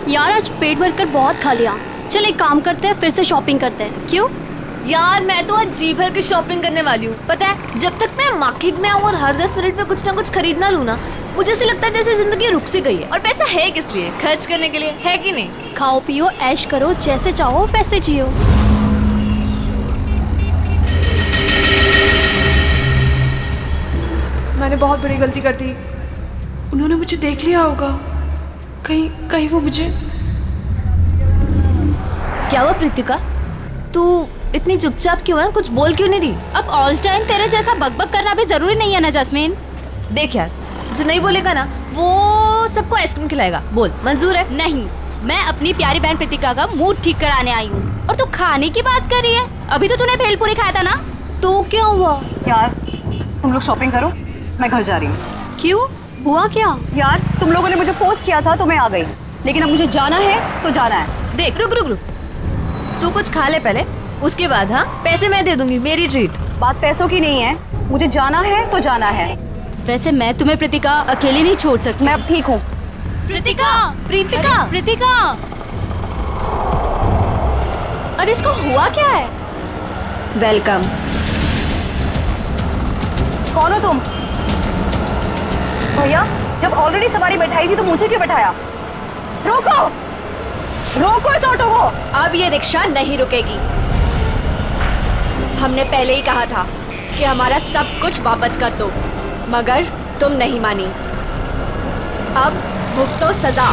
यार आज पेट भर कर बहुत खा लिया। चल एक काम करते हैं, फिर से शॉपिंग करते हैं। क्यों? यार मैं तो आज जी भर के शॉपिंग करने वाली हूँ। पता है, जब तक मैं मार्केट में आऊँ और हर 10 मिनट में कुछ ना कुछ खरीदना लूँ ना, मुझे ऐसे लगता है जैसे जिंदगी रुक सी गई है। और पैसा है किस लिए? खर्च करने के लिए, है कि नहीं? खाओ पियो ऐश करो, जैसे चाहो वैसे जियो। मैंने बहुत बड़ी गलती कर दी। उन्होंने मुझे देख लिया होगा। कहीं वो मुझे। क्या हुआ प्रीतिका, तू इतनी चुपचाप क्यों है? कुछ बोल क्यों नहीं रही? अब ऑल टाइम तेरे जैसा बकबक करना भी जरूरी नहीं है ना जैस्मीन। देख यार, जो नहीं बोलेगा ना वो सबको आइसक्रीम खिलाएगा। बोल, मंजूर है? नहीं, मैं अपनी प्यारी बहन प्रीतिका का मूड ठीक कराने आई हूँ और तू खाने की बात कर रही है। अभी तो तूने भेलपूरी खाया था ना। तो क्या हुआ? यार तुम लोग शॉपिंग करो, मैं घर जा रही हूँ। क्यों? हुआ क्या? यार तुम लोगों ने मुझे फोर्स किया था तो मैं आ गई, लेकिन अब मुझे जाना है तो जाना है। देख, रुक रुक रुक, तू कुछ खा ले पहले, उसके बाद हाँ पैसे मैं दे दूंगी, मेरी ट्रीट। बात पैसों की नहीं है, मुझे जाना है तो जाना है। वैसे मैं तुम्हें प्रीतिका अकेली नहीं छोड़ सकती। मैं अब ठीक हूँ। प्रीतिका, प्रीतिका, प्रीतिका, अरे इसको हुआ क्या है? वेलकम। कौन हो तुम? भैया, जब ऑलरेडी सवारी बैठाई थी तो मुझे क्यों बैठाया? रोको, रोको इस ऑटो को। अब ये रिक्शा नहीं रुकेगी। हमने पहले ही कहा था कि हमारा सब कुछ वापस कर दो, मगर तुम नहीं मानी। अब भुगतो सजा।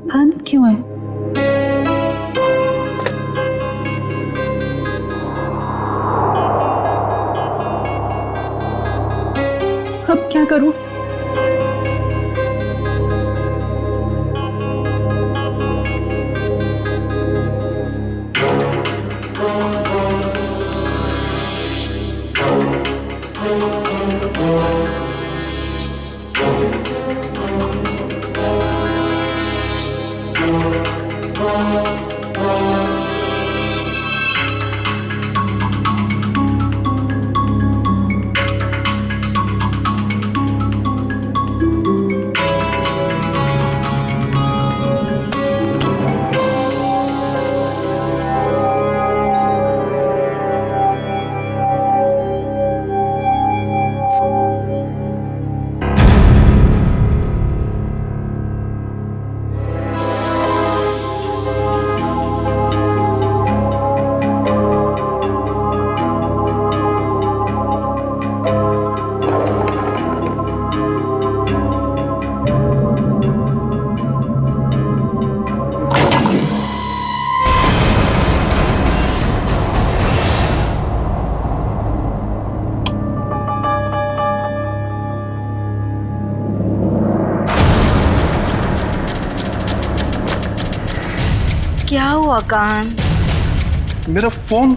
बंद क्यों है? अब क्या करूं? क्या हुआ कान? मेरा फोन।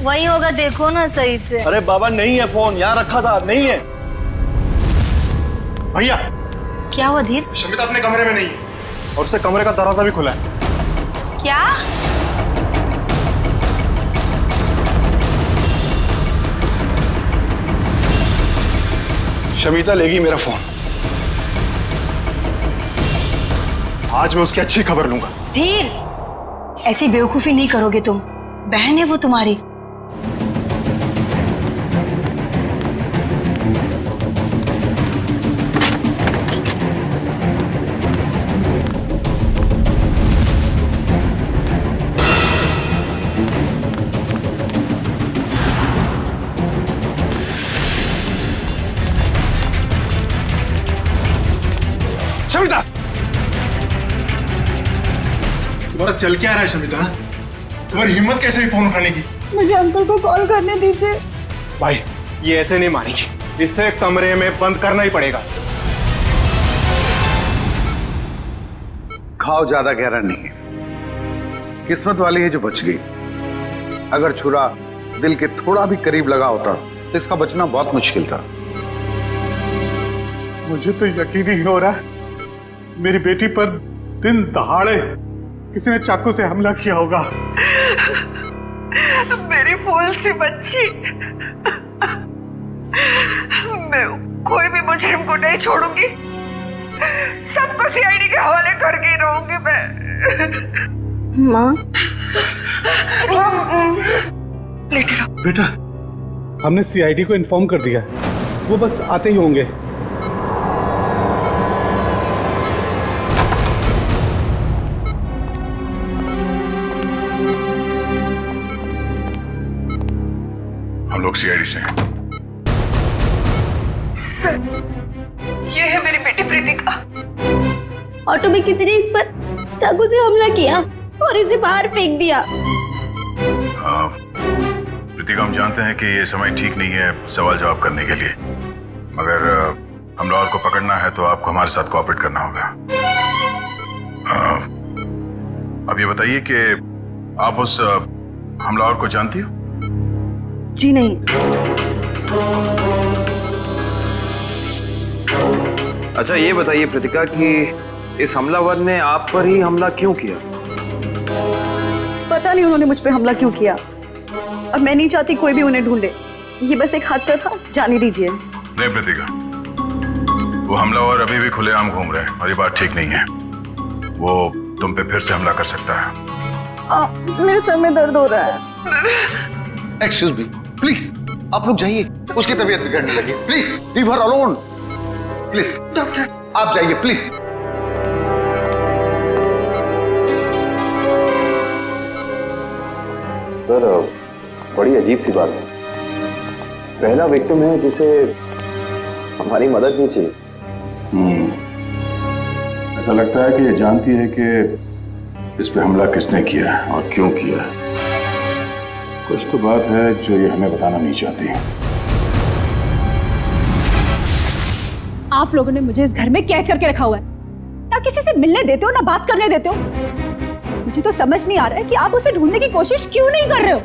वही होगा, देखो ना सही से। अरे बाबा नहीं है फोन, यहाँ रखा था, नहीं है। भैया क्या हुआ धीर? शमिता अपने कमरे में नहीं है और उससे कमरे का दरवाजा भी खुला है। क्या? शमिता लेगी मेरा फोन। आज मैं उसकी अच्छी खबर लूंगा। धीर, ऐसी बेवकूफी नहीं करोगे तुम। बहन है वो तुम्हारी। शमिता, तुम्हारा चल क्या रहा है शमिता? तुम्हारी हिम्मत कैसे हुई फोन उठाने की? मुझे अंकल को कॉल करने दीजिए। भाई ये ऐसे नहीं मानेगी, इससे कमरे में बंद करना ही पड़ेगा। घाव ज्यादा गहरा नहीं है, किस्मत वाली है जो बच गई। अगर छुरा दिल के थोड़ा भी करीब लगा होता तो इसका बचना बहुत मुश्किल था। मुझे तो यकीन ही हो रहा है मेरी बेटी पर दिन दहाड़े किसी ने चाकू से हमला किया होगा। मेरी फूल सी बच्ची, मैं कोई भी मुजरिम को नहीं छोड़ूंगी। सबको सीआईडी के हवाले करके रहूंगी मैं। माँ, लेटे रहो। बेटा, हमने सीआईडी को इन्फॉर्म कर दिया है, वो बस आते ही होंगे। हम लोग सीआईडी से हैं। सर, ये है मेरी बेटी प्रीतिका। ऑटो में किसी ने इस पर चाकू से हमला किया और इसे बाहर फेंक दिया। प्रीतिका, हम जानते हैं कि ये समय ठीक नहीं है सवाल जवाब करने के लिए, मगर हमलावर को पकड़ना है तो आपको हमारे साथ कोऑपरेट करना होगा। अब ये बताइए कि आप उस हमलावर को जानती हो? जी नहीं। अच्छा ये बताइए प्रीतिका कि इस हमलावर ने आप पर ही हमला क्यों किया? पता नहीं उन्होंने मुझ पे हमला क्यों किया, और मैं नहीं चाहती कोई भी उन्हें ढूंढे। ये बस एक हादसा था, जाने दीजिए। नहीं प्रीतिका, वो हमलावर अभी भी खुलेआम घूम रहे हैं और ये बात ठीक नहीं है। वो तुम पे फिर से हमला कर सकता है। मेरे सर में दर्द हो रहा है। एक्सक्यूज मी, प्लीज आप लोग जाइए, उसकी तबीयत बिगड़ने लगी। Please leave her alone. Please doctor, आप जाइए प्लीज। सर, बड़ी अजीब सी बात है। पहला विक्टिम है जिसे हमारी मदद नहीं चाहिए। ऐसा लगता है कि ये जानती है कि इस पे हमला किसने किया है और क्यों किया है। कुछ तो बात है जो ये हमें बताना नहीं चाहती। आप लोगों ने मुझे इस घर में कैद करके रखा हुआ है। ना किसी से मिलने देते हो, ना बात करने देते हो। मुझे तो समझ नहीं आ रहा है कि आप उसे ढूंढने की कोशिश क्यों नहीं कर रहे हो।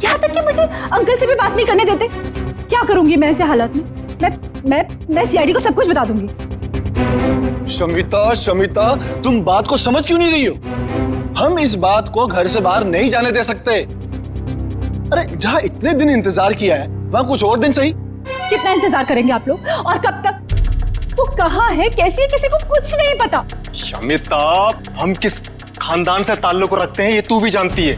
यहाँ तक कि मुझे अंकल से भी बात नहीं करने देते। क्या करूंगी मैं ऐसे हालात में? मैं सीआईडी को सब कुछ बता दूंगी। शमिता, शमिता, तुम बात को समझ क्यों नहीं रही हो? हम इस बात को घर से बाहर नहीं जाने दे सकते। अरे जहाँ इतने दिन इंतजार किया है वहाँ कुछ और दिन सही। कितना इंतजार करेंगे आप लोग, और कब तक? वो कहाँ है, कैसी है, किसी को कुछ नहीं पता। शमिता, हम किस खानदान से ताल्लुक रखते हैं ये तू भी जानती है,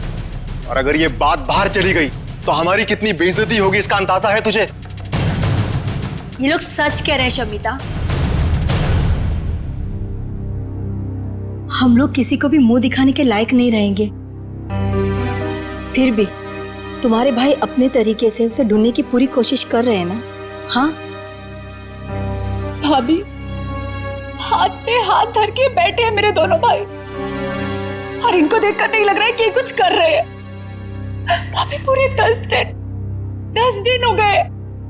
और अगर ये बात बाहर चली गई तो हमारी कितनी बेइज्जती होगी इसका अंदाजा है तुझे? ये लोग सच कह रहे हैं शमिता। हम लोग किसी को भी मुंह दिखाने के लायक नहीं रहेंगे। फिर भी तुम्हारे भाई अपने तरीके से उसे ढूंढने की पूरी कोशिश कर रहे हैं ना? हाँ भाभी, हाथ पे हाथ धर के बैठे हैं मेरे दोनों भाई, और इनको देखकर नहीं लग रहा है कि ये कुछ कर रहे हैं। भाभी, पूरे 10 दिन हो गए,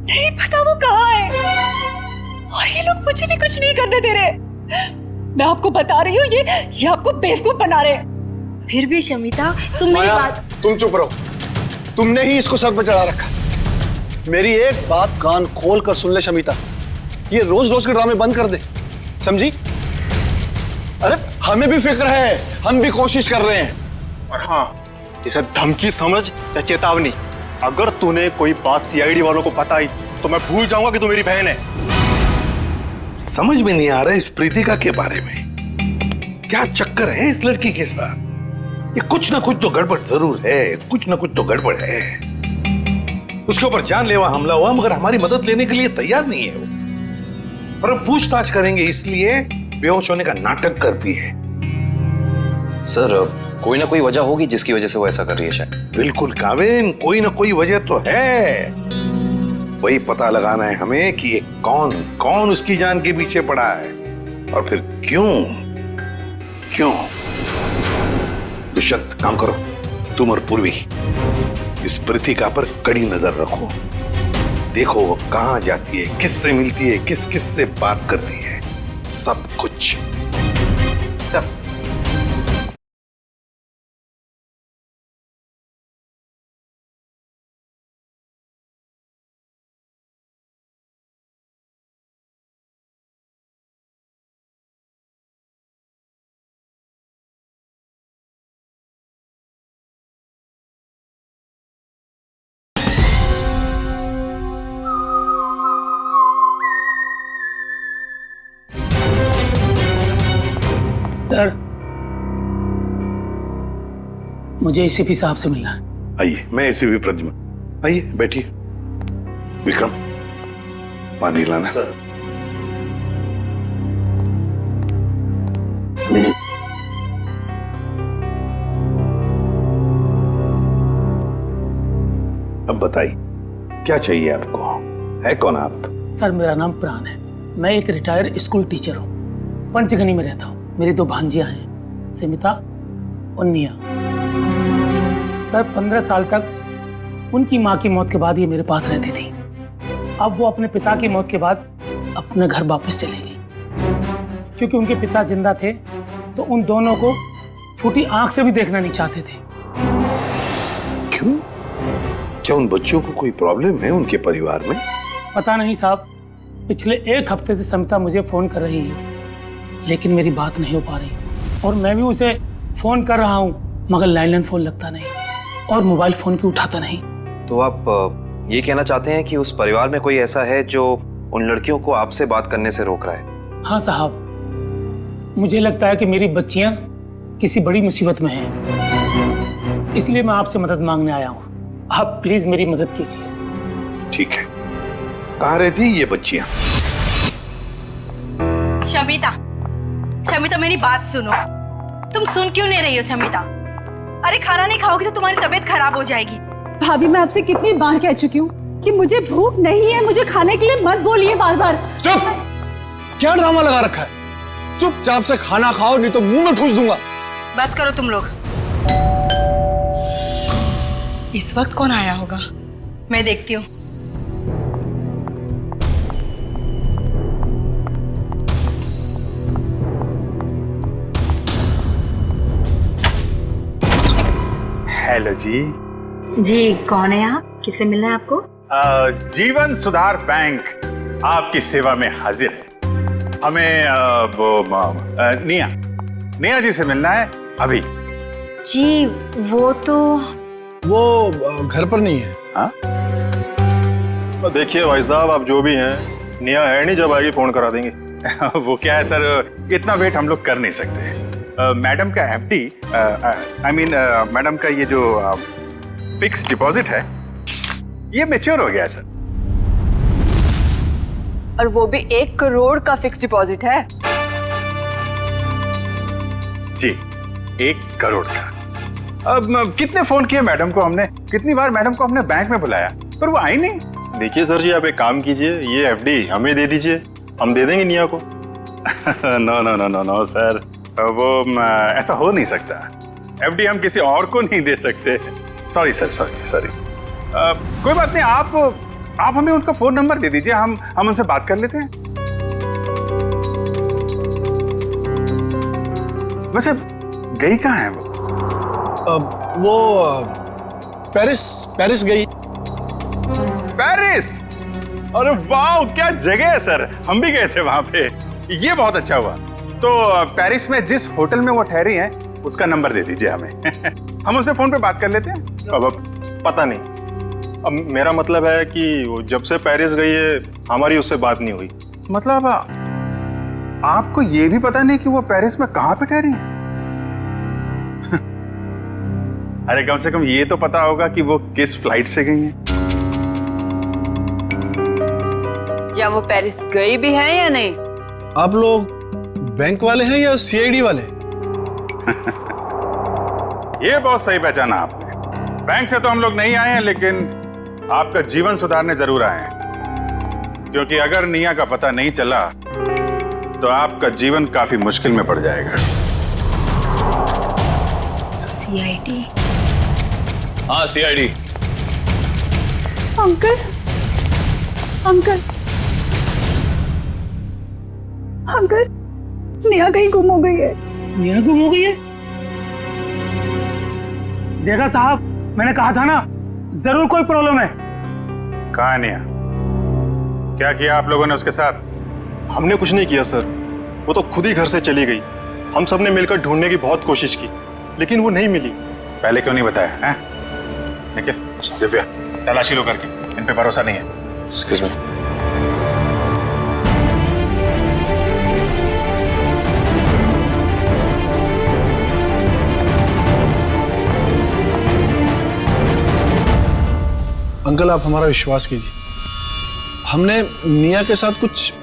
नहीं पता वो कहाँ है, और ये लोग मुझे भी कुछ नहीं करने दे रहे। मैं आपको बता रही हूँ, ये आपको बेवकूफ बना रहे हैं। फिर भी शमिता, तुम मेरी बात। तुम चुप रहो, तुमने ही इसको सर पर चढ़ा रखा। मेरी एक बात कान खोल कर सुन ले शमिता, ये रोज रोज के ड्रामे बंद कर दे, समझी? अरे हमें भी फिक्र है, हम भी कोशिश कर रहे हैं। और हाँ, इसे धमकी समझ या चेतावनी, अगर तूने कोई बात सीआईडी वालों को बताई तो मैं भूल जाऊंगा कि तू मेरी बहन है। समझ में नहीं आ रहा इस प्रीतिका के बारे में, क्या चक्कर है इस लड़की के साथ? ये कुछ ना कुछ तो गड़बड़ जरूर है, कुछ ना कुछ तो गड़बड़ है। उसके ऊपर जानलेवा हमला हुआ मगर हमारी मदद लेने के लिए तैयार नहीं है वो, और अब पूछताछ करेंगे इसलिए बेहोश होने का नाटक करती है। सर कोई ना कोई वजह होगी जिसकी वजह से वो ऐसा कर रही है शायद। बिल्कुल काविन, कोई ना कोई वजह तो है, वही पता लगाना है हमें कि ये कौन कौन उसकी जान के पीछे पड़ा है और फिर क्यों क्यों। दुष्यंत काम करो, तुम और पूर्वी इस प्रीतिका पर कड़ी नजर रखो, देखो वो कहां जाती है, किससे मिलती है, किस किस से बात करती है, सब कुछ। सब सर, मुझे एसीपी साहब से मिलना है। आइए, मैं एसीपी प्रद्युम्न, आइए बैठिए। विक्रम, पानी लाना। सर। अब बताइए क्या चाहिए आपको, है कौन आप? सर मेरा नाम प्राण है, मैं एक रिटायर्ड स्कूल टीचर हूँ, पंचगनी में रहता हूँ। मेरी 2 भांजियां हैं, स्मिता और निया। सर 15 साल तक उनकी माँ की मौत के बाद ये मेरे पास रहती थी। अब वो अपने पिता की मौत के बाद अपने घर वापस चले गई, क्योंकि उनके पिता जिंदा थे तो उन दोनों को फूटी आंख से भी देखना नहीं चाहते थे। क्यों? क्या उन बच्चों को कोई प्रॉब्लम है उनके परिवार में? पता नहीं साहब, पिछले 1 हफ्ते से स्मिता मुझे फोन कर रही है, लेकिन मेरी बात नहीं हो पा रही, और मैं भी उसे फोन कर रहा हूँ मगर लैंडलाइन फोन लगता नहीं और मोबाइल फोन भी उठाता नहीं। तो आप ये कहना चाहते हैं कि उस परिवार में कोई ऐसा है जो उन लड़कियों को आपसे बात करने से रोक रहा है? हाँ साहब, मुझे लगता है कि मेरी बच्चियां किसी बड़ी मुसीबत में हैं, इसलिए मैं आपसे मदद मांगने आया हूँ। आप प्लीज मेरी मदद कीजिए। ठीक है, कहाँ रहती ये बच्चियां? शमिता, शमिता मेरी बात सुनो। तुम सुन क्यों नहीं रही हो शमिता? अरे खाना नहीं खाओगी तो तुम्हारी तबीयत खराब हो जाएगी। भाभी मैं आपसे कितनी बार कह चुकी हूँ कि मुझे भूख नहीं है, मुझे खाने के लिए मत बोलिए बार बार। चुप! क्या ड्रामा लगा रखा है? चुपचाप से खाना खाओ नहीं तो मुंह में ठूस दूंगा। बस करो तुम लोग। इस वक्त कौन आया होगा, मैं देखती हूँ। हेलो जी। जी कौन है आप? किससे मिलना है आपको? जीवन सुधार बैंक आपकी सेवा में हाजिर है। हमें निया जी से मिलना है अभी। जी वो घर पर नहीं है। हाँ? तो देखिए भाई साहब, आप जो भी हैं, निया है नहीं, जब आएगी फोन करा देंगे। वो क्या है सर, इतना वेट हम लोग कर नहीं सकते। मैडम का एफडी, आई मीन मैडम का ये जो फिक्स डिपॉजिट है ये मैच्योर हो गया है सर। और वो भी 1 करोड़ का फिक्स डिपॉजिट है। जी 1 करोड़ का। अब कितने फोन किए मैडम को हमने, कितनी बार मैडम को हमने बैंक में बुलाया पर वो आई नहीं। देखिए सर जी, आप एक काम कीजिए, ये एफडी हमें दे दीजिए, हम दे देंगे निया को। No no no no no sir, वो ऐसा हो नहीं सकता। एफडी हम किसी और को नहीं दे सकते। Sorry sir, sorry. कोई बात नहीं, आप हमें उनका फोन नंबर दे दीजिए, हम उनसे बात कर लेते हैं। वैसे गई कहाँ है वो? पेरिस गई। पेरिस? अरे वाह, क्या जगह है सर, हम भी गए थे वहां पे। ये बहुत अच्छा हुआ। तो पेरिस में जिस होटल में वो ठहरी हैं उसका नंबर दे दीजिए हमें। हम उनसे फोन पे बात कर लेते हैं। अब पता नहीं, अब मेरा मतलब है कि वो जब से पेरिस गई है हमारी उससे बात नहीं हुई। मतलब आपको ये भी पता नहीं कि वो पेरिस में कहां पे ठहरी है? अरे कम से कम ये तो पता होगा कि वो किस फ्लाइट से गई हैं। या वो पेरिस गई भी है या नहीं? आप लोग बैंक वाले हैं या सीआईडी वाले? ये बहुत सही पहचाना आपने। बैंक से तो हम लोग नहीं आए हैं, लेकिन आपका जीवन सुधारने जरूर आए हैं। क्योंकि अगर निया का पता नहीं चला तो आपका जीवन काफी मुश्किल में पड़ जाएगा। सीआईडी? हाँ, CID. Uncle, uncle, uncle, Neha कहीं गुम हो गई है। नेहा गुम हो गई है? देखा साहब, मैंने कहा था ना, जरूर कोई प्रॉब्लम है। कहाँ है निया? क्या किया आप लोगों ने उसके साथ? हमने कुछ नहीं किया सर, वो तो खुद ही घर से चली गई। हम सब ने मिलकर ढूंढने की बहुत कोशिश की, लेकिन वो नहीं मिली। पहले क्यों नहीं बताया हैं? देखिए दिव्या, तलाशी लो करके, इन पे भरोसा नहीं है। Excuse me. अंकल, आप हमारा विश्वास कीजिए, हमने निया के साथ कुछ,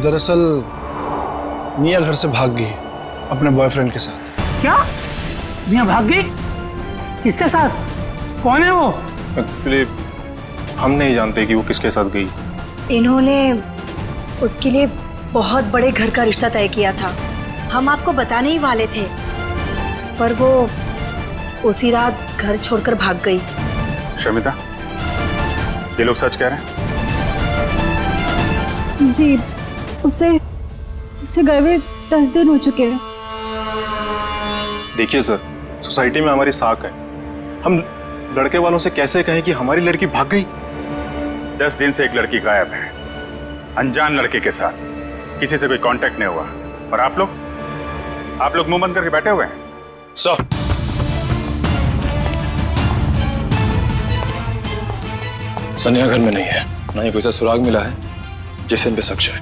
दरअसल निया घर से भाग गई अपने बॉयफ्रेंड के साथ। क्या? निया भाग गई? किसके साथ? कौन है वो? एक्चुअली हम नहीं जानते कि वो किसके साथ गई। इन्होंने उसके लिए बहुत बड़े घर का रिश्ता तय किया था। हम आपको बताने ही वाले थे, पर वो उसी रात घर छोड़कर भाग गई। शमिता, ये लोग सच कह रहे हैं? जी, उसे गए हुए 10 दिन हो चुके हैं। देखिए सर, सोसाइटी में हमारी साख है, हम लड़के वालों से कैसे कहें कि हमारी लड़की भाग गई? 10 दिन से एक लड़की गायब है, अनजान लड़के के साथ, किसी से कोई कांटेक्ट नहीं हुआ। और आप लोग मुंह बंद करके बैठे हुए हैं। सर, सनिया घर में नहीं है, ना ही कोई सा सुराग मिला है जिससे इन पे शक है।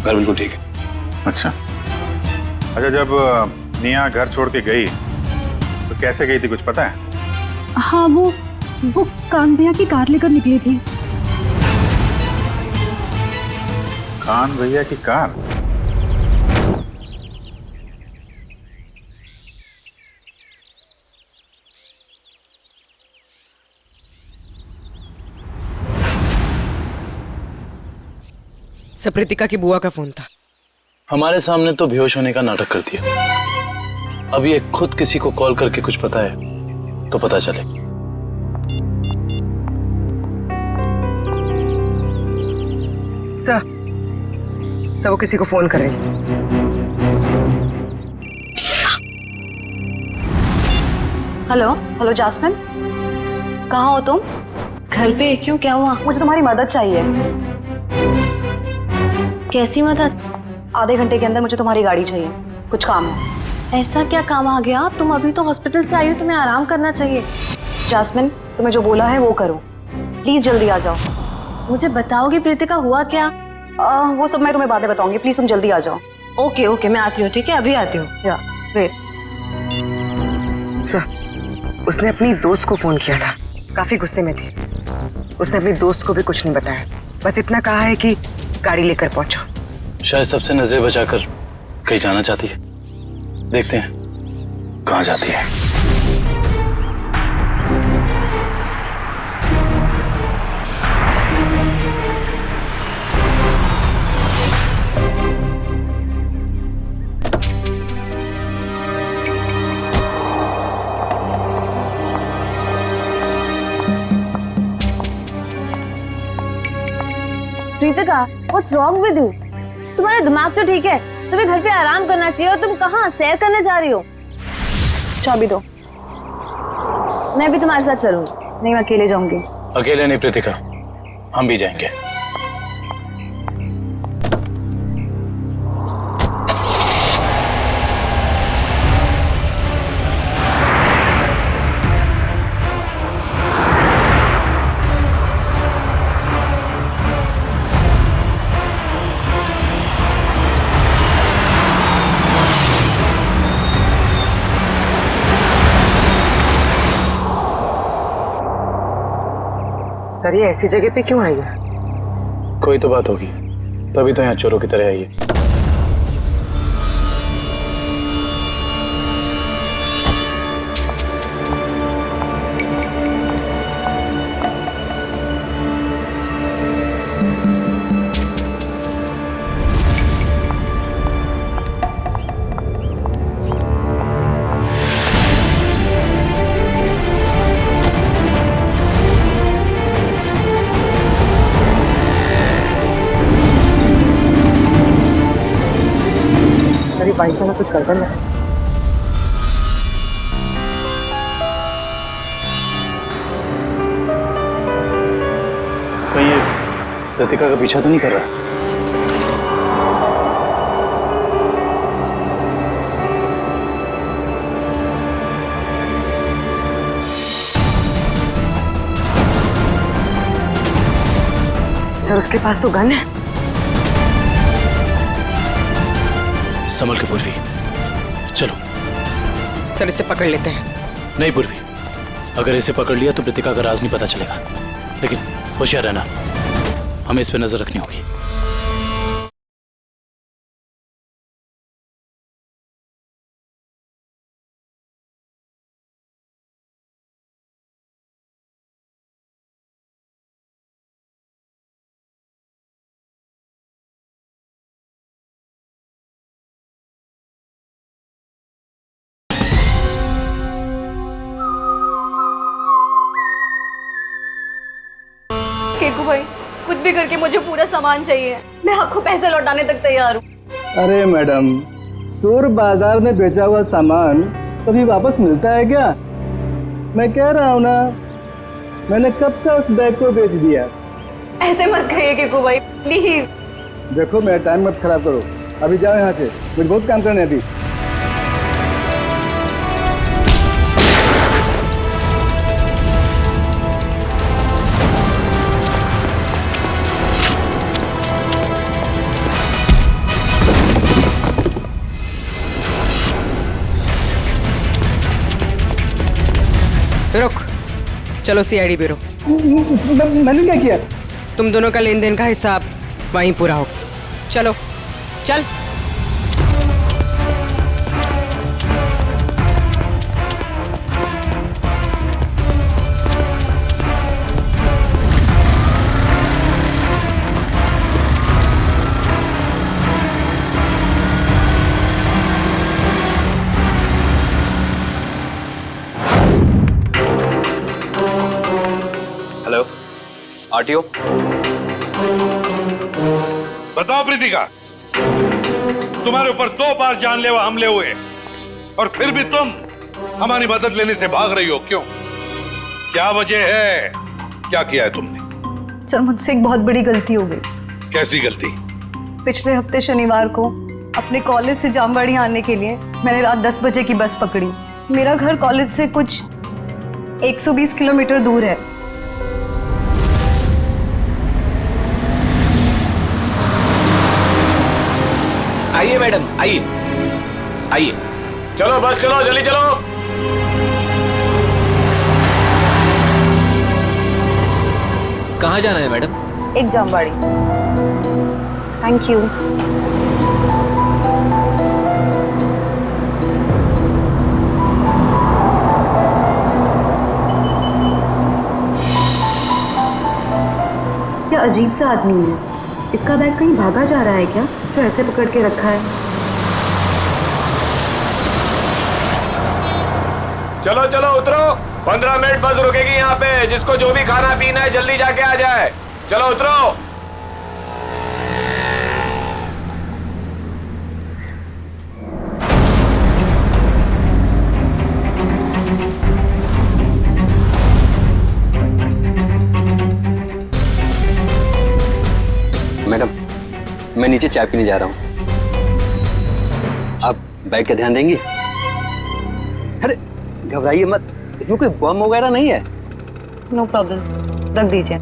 घर बिल्कुल ठीक है। अच्छा, जब निया घर छोड़ के गई तो कैसे गई थी, कुछ पता है? हाँ, वो कान भैया की कार लेकर निकली थी। कान भैया की कार? सप्रीतिका की बुआ का फोन था। हमारे सामने तो बेहोश होने का नाटक कर दिया। अब ये खुद किसी को कॉल करके कुछ पता है तो पता चले। सर, वो किसी को फोन कर रही है। हेलो जास्मिन, कहाँ हो तुम? घर पे? क्यों, क्या हुआ? मुझे तुम्हारी मदद चाहिए। कैसी मदद? आधे घंटे के अंदर मुझे तुम्हारी गाड़ी चाहिए, कुछ काम है। ऐसा क्या काम आ गया? तुम अभी तो हॉस्पिटल से आई हो, तुम्हें आराम करना चाहिए। जास्मिन, तुम्हें जो बोला है वो करो, प्लीज जल्दी आ जाओ। मुझे बताओगी प्रीतिका हुआ क्या? वो सब मैं तुम्हें बाद में बताऊंगी, प्लीज तुम जल्दी आ जाओ। ओके, मैं आती हूँ, ठीक है, अभी आती हूँ। या वेट। सर, उसने अपनी दोस्त को फोन किया था, काफी गुस्से में थी। उसने अपनी दोस्त को भी कुछ नहीं बताया, बस इतना कहा है कि गाड़ी लेकर पहुंचो। शायद सबसे नजर बचाकर कहीं जाना चाहती है। देखते हैं कहाँ जाती है। Pritika, what's wrong with you? तुम्हारा दिमाग तो ठीक है, तुम्हें घर पे आराम करना चाहिए और तुम कहाँ सैर करने जा रही हो? चाबी दो। मैं भी तुम्हारे साथ चलूंगी। नहीं, मैं अकेले जाऊंगी। अकेले नहीं प्रीतिका, हम भी जाएंगे। सर, ये ऐसी जगह पे क्यों आई है? कोई तो बात होगी, तभी तो यहाँ चोरों की तरह आई है। वाईफाई में कुछ गड़बड़ है। कहीं ये कृतिका का पीछा तो नहीं कर रहा? सर, उसके पास तो गन है। संभल के पूर्वी, चलो। सर, इसे पकड़ लेते हैं। नहीं पूर्वी, अगर इसे पकड़ लिया तो कृतिका का राज नहीं पता चलेगा, लेकिन होशियार रहना, हमें इस पे नजर रखनी होगी। केकू भाई, कुछ भी करके मुझे पूरा सामान चाहिए। मैं आपको पैसे लौटाने तक तैयार हूँ। अरे मैडम, चोर बाजार में बेचा हुआ सामान कभी वापस मिलता है क्या? मैं कह रहा हूँ ना, मैंने कब का उस बैग को बेच दिया। ऐसे मत कहिए केकू भाई, प्लीज। देखो, मेरा टाइम मत खराब करो, अभी जाओ यहाँ से, मुझे बहुत काम करना है अभी। रुक, चलो सीआईडी ब्यूरो। मैंने क्या किया? तुम दोनों का लेन देन का हिसाब वहीं पूरा हो। चलो, चल। Hello, RTO. बताओ प्रीतिका, तुम्हारे ऊपर 2 बार जानलेवा हमले हुए और फिर भी तुम हमारी मदद लेने से भाग रही हो, क्यों? क्या वजह है? क्या किया है तुमने? सर, मुझसे एक बहुत बड़ी गलती हो गई। कैसी गलती? पिछले हफ्ते शनिवार को अपने कॉलेज से जामवाड़ी आने के लिए मैंने रात 10 बजे की बस पकड़ी। मेरा घर कॉलेज से कुछ 120 किलोमीटर दूर है। आइए मैडम, आइए आइए। चलो बस चलो, जल्दी चलो। कहाँ जाना है मैडम? एक जामवाड़ी। Thank you. क्या अजीब सा आदमी है। इसका बैग कहीं भागा जा रहा है क्या, जो ऐसे पकड़ के रखा है? चलो चलो उतरो, 15 मिनट बस रुकेगी यहाँ पे। जिसको जो भी खाना पीना है जल्दी जाके आ जाए। चलो उतरो। मैं नीचे चाय पीने जा रहा हूँ। आप बैग का ध्यान देंगे? अरे घबराइए मत, इसमें कोई बम वगैरह नहीं है। नो प्रॉब्लम, रख दीजिए।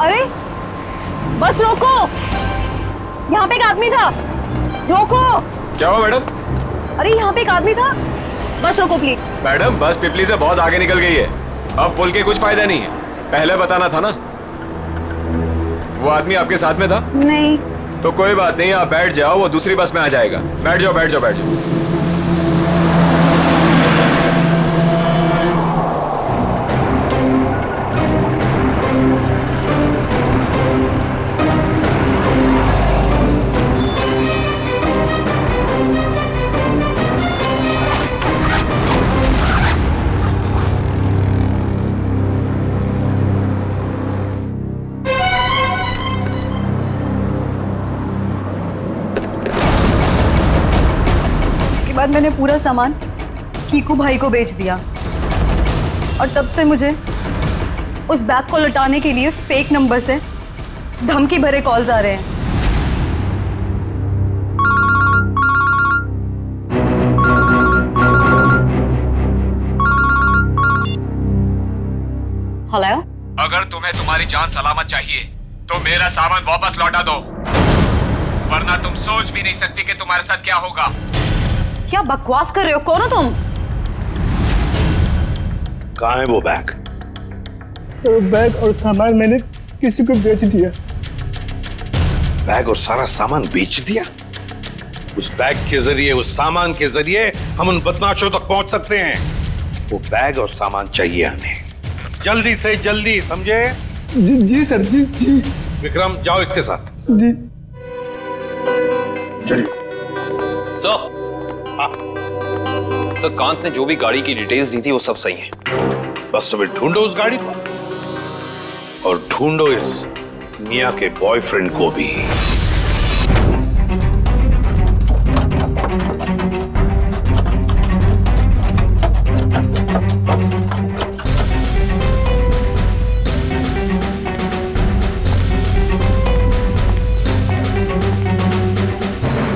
अरे बस रोको, यहाँ पे एक आदमी था, रोको। क्या हुआ मैडम? अरे यहाँ पे एक आदमी था, बस रोको प्लीज। मैडम बस पिपली से बहुत आगे निकल गई है, अब पुल के कुछ फायदा नहीं है, पहले बताना था ना। वो आदमी आपके साथ में था? नहीं। तो कोई बात नहीं, आप बैठ जाओ, वो दूसरी बस में आ जाएगा। बैठ जाओ बैठ जाओ बैठ जाओ। उसके बाद मैंने पूरा सामान कीकू भाई को बेच दिया और तब से मुझे उस बैग को लौटाने के लिए फेक नंबर से धमकी भरे कॉल्स आ रहे हैं। हेलो, अगर तुम्हें तुम्हारी जान सलामत चाहिए तो मेरा सामान वापस लौटा दो, वरना तुम सोच भी नहीं सकती कि तुम्हारे साथ क्या होगा। क्या बकवास कर रहे हो? कौन हो तुम? कहाँ है वो बैग? तो बैग और सामान मैंने किसी को बेच दिया। बैग और सारा सामान बेच दिया? उस बैग के जरिए, उस सामान के जरिए हम उन बदमाशों तक पहुंच सकते हैं। वो बैग और सामान चाहिए हमें, जल्दी से जल्दी, समझे? जी सर, जी। विक्रम जाओ इसके साथ। जी चलिए। सर कांत ने जो भी गाड़ी की डिटेल्स दी थी वो सब सही है। बस तुम्हें ढूंढो उस गाड़ी को और ढूंढो इस मिया के बॉयफ्रेंड को भी।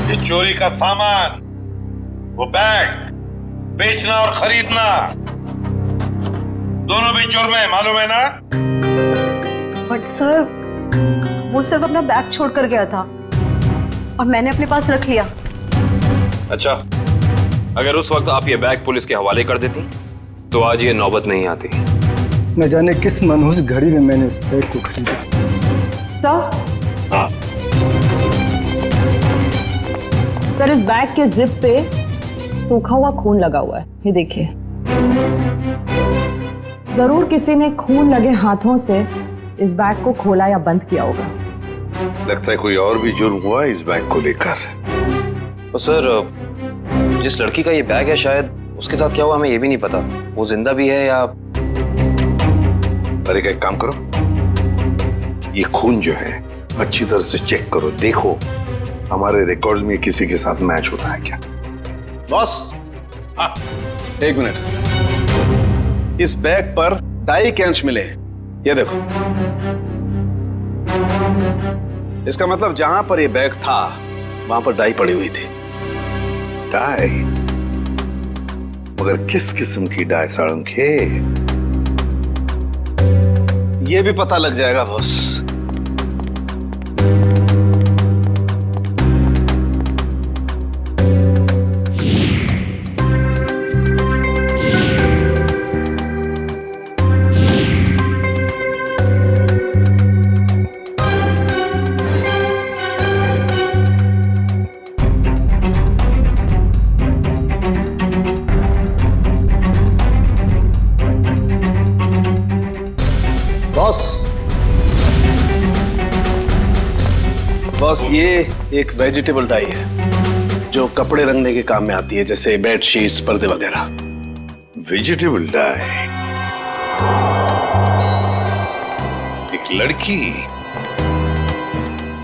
ये चोरी का सामान, वो बैग बेचना और खरीदना दोनों भी जुर्म है, मालूम है ना? बट सर, वो सिर्फ अपना बैग छोड़ कर गया था और मैंने अपने पास रख लिया। अच्छा, अगर उस वक्त आप ये बैग पुलिस के हवाले कर देती तो आज ये नौबत नहीं आती। न जाने किस मनहूस घड़ी में मैंने इस बैग को खरीदा। सर, इस बैग के जिप पे सूखा हुआ खून लगा हुआ है, ये देखिए। जरूर किसी ने खून लगे हाथों से इस बैग को खोला या बंद किया होगा। लगता है कोई और भी जुर्म हुआ इस बैग को लेकर। तो सर, जिस लड़की का ये बैग है शायद उसके साथ क्या हुआ हमें ये भी नहीं पता। वो जिंदा भी है या... अरे एक काम करो, ये खून जो है अच्छी तरह से चेक करो, देखो हमारे रिकॉर्ड्स में किसी के साथ मैच होता है क्या। बॉस, हाँ, एक मिनट। इस बैग पर डाई के अंश मिले, ये देखो। इसका मतलब जहां पर ये बैग था वहां पर डाई पड़ी हुई थी। डाई? मगर किस किस्म की डाई साळुंखे? ये भी पता लग जाएगा बॉस। बॉस, बॉस, ये एक वेजिटेबल डाई है जो कपड़े रंगने के काम में आती है, जैसे बेड शीट्स, पर्दे वगैरह। Vegetable die? एक लड़की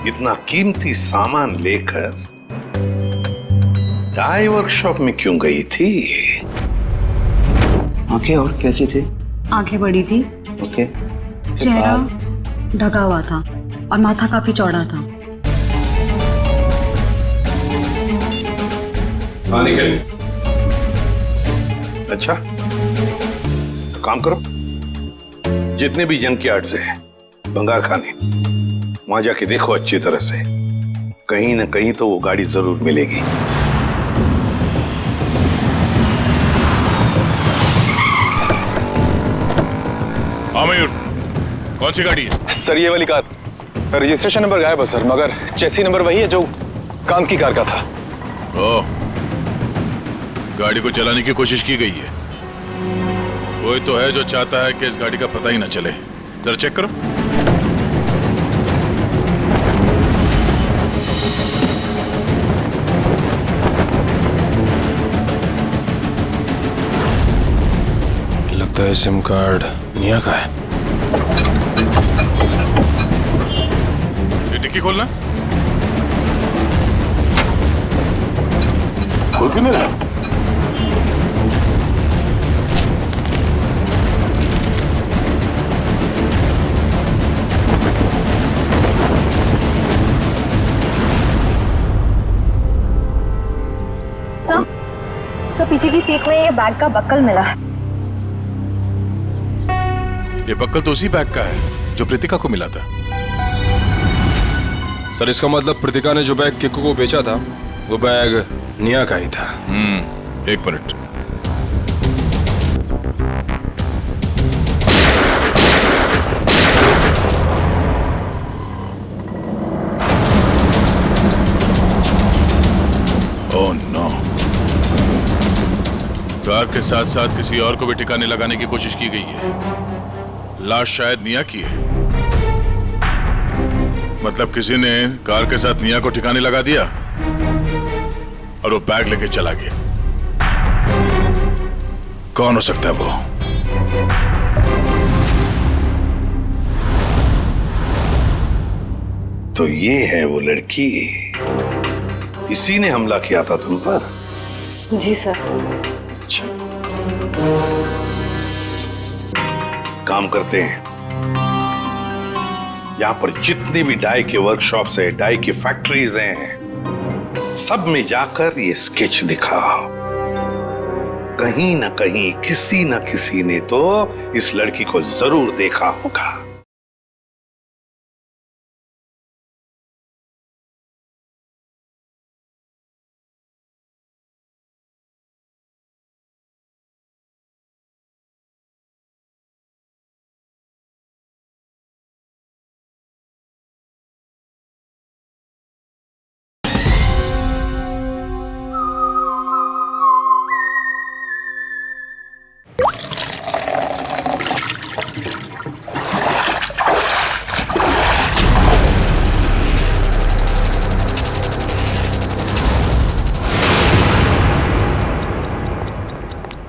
इतना कीमती सामान लेकर डाई वर्कशॉप में क्यों गई थी? आंखें और क्या चीज? आंखें बड़ी थी। ओके। चेहरा ढका हुआ था और माथा काफी चौड़ा था। अच्छा, तो काम करो, जितने भी जंकयार्ड्स हैं, बंगार खाने, वहां जाके देखो अच्छी तरह से, कहीं ना कहीं तो वो गाड़ी जरूर मिलेगी। हाँ मयूर, कौन सी गाड़ी है? सर ये वाली कार, रजिस्ट्रेशन नंबर गायब है सर, मगर चेसी नंबर वही है जो काम की कार का था। ओह, गाड़ी को चलाने की कोशिश की गई है। कोई तो है जो चाहता है कि इस गाड़ी का पता ही ना चले। जरा चेक करो। लगता है सिम कार्ड निया का है। ये डिक्की खोलना। खोल क्यों नहीं रहा? सर पीछे की सीट में ये बैग का बक्कल मिला है। ये बक्कल तो उसी बैग का है जो प्रीतिका को मिला था। सर इसका मतलब प्रीतिका ने जो बैग किक्कू को बेचा था वो बैग निया का ही था। एक मिनट। ओह नो, कार के साथ साथ किसी और को भी ठिकाने लगाने की कोशिश की गई है। लाश शायद निया की है। मतलब किसी ने कार के साथ निया को ठिकाने लगा दिया और वो बैग लेके चला गया। कौन हो सकता है वो? तो ये है वो लड़की, इसी ने हमला किया था तुम पर? जी सर। अच्छा, काम करते हैं, यहां पर जितनी भी डाई के वर्कशॉप्स है, डाई की फैक्ट्रीज हैं, सब में जाकर ये स्केच दिखाओ। कहीं ना कहीं किसी ना किसी ने तो इस लड़की को जरूर देखा होगा।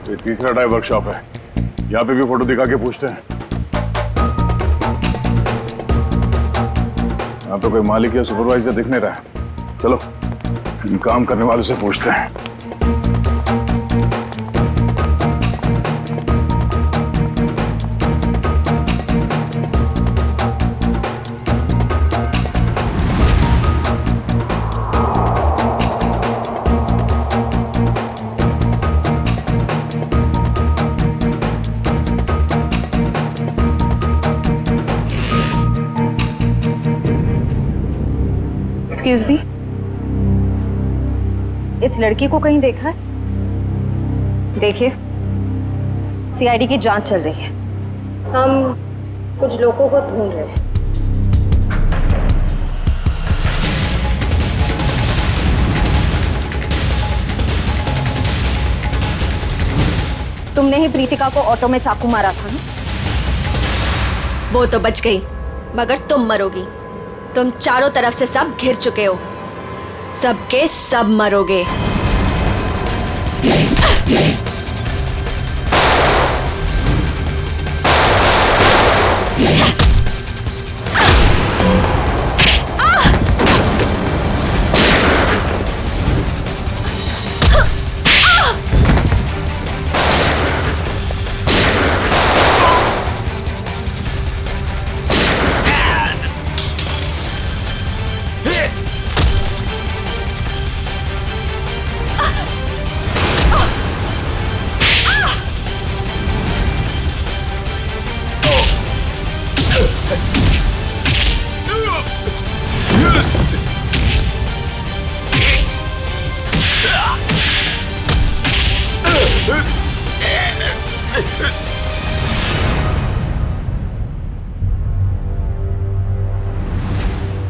ये तीसरा डाई वर्कशॉप है, यहाँ पे भी फोटो दिखा के पूछते हैं। यहाँ तो कोई मालिक या सुपरवाइजर दिख नहीं रहा है। चलो इन काम करने वालों से पूछते हैं। एक्सक्यूज मी, इस लड़की को कहीं देखा है? देखिए, सीआईडी की जांच चल रही है, हम कुछ लोगों को ढूंढ रहे हैं। तुमने ही प्रीतिका को ऑटो में चाकू मारा था ना? वो तो बच गई, मगर तुम मरोगी। तुम चारों तरफ से सब घिर चुके हो, सबके सब मरोगे।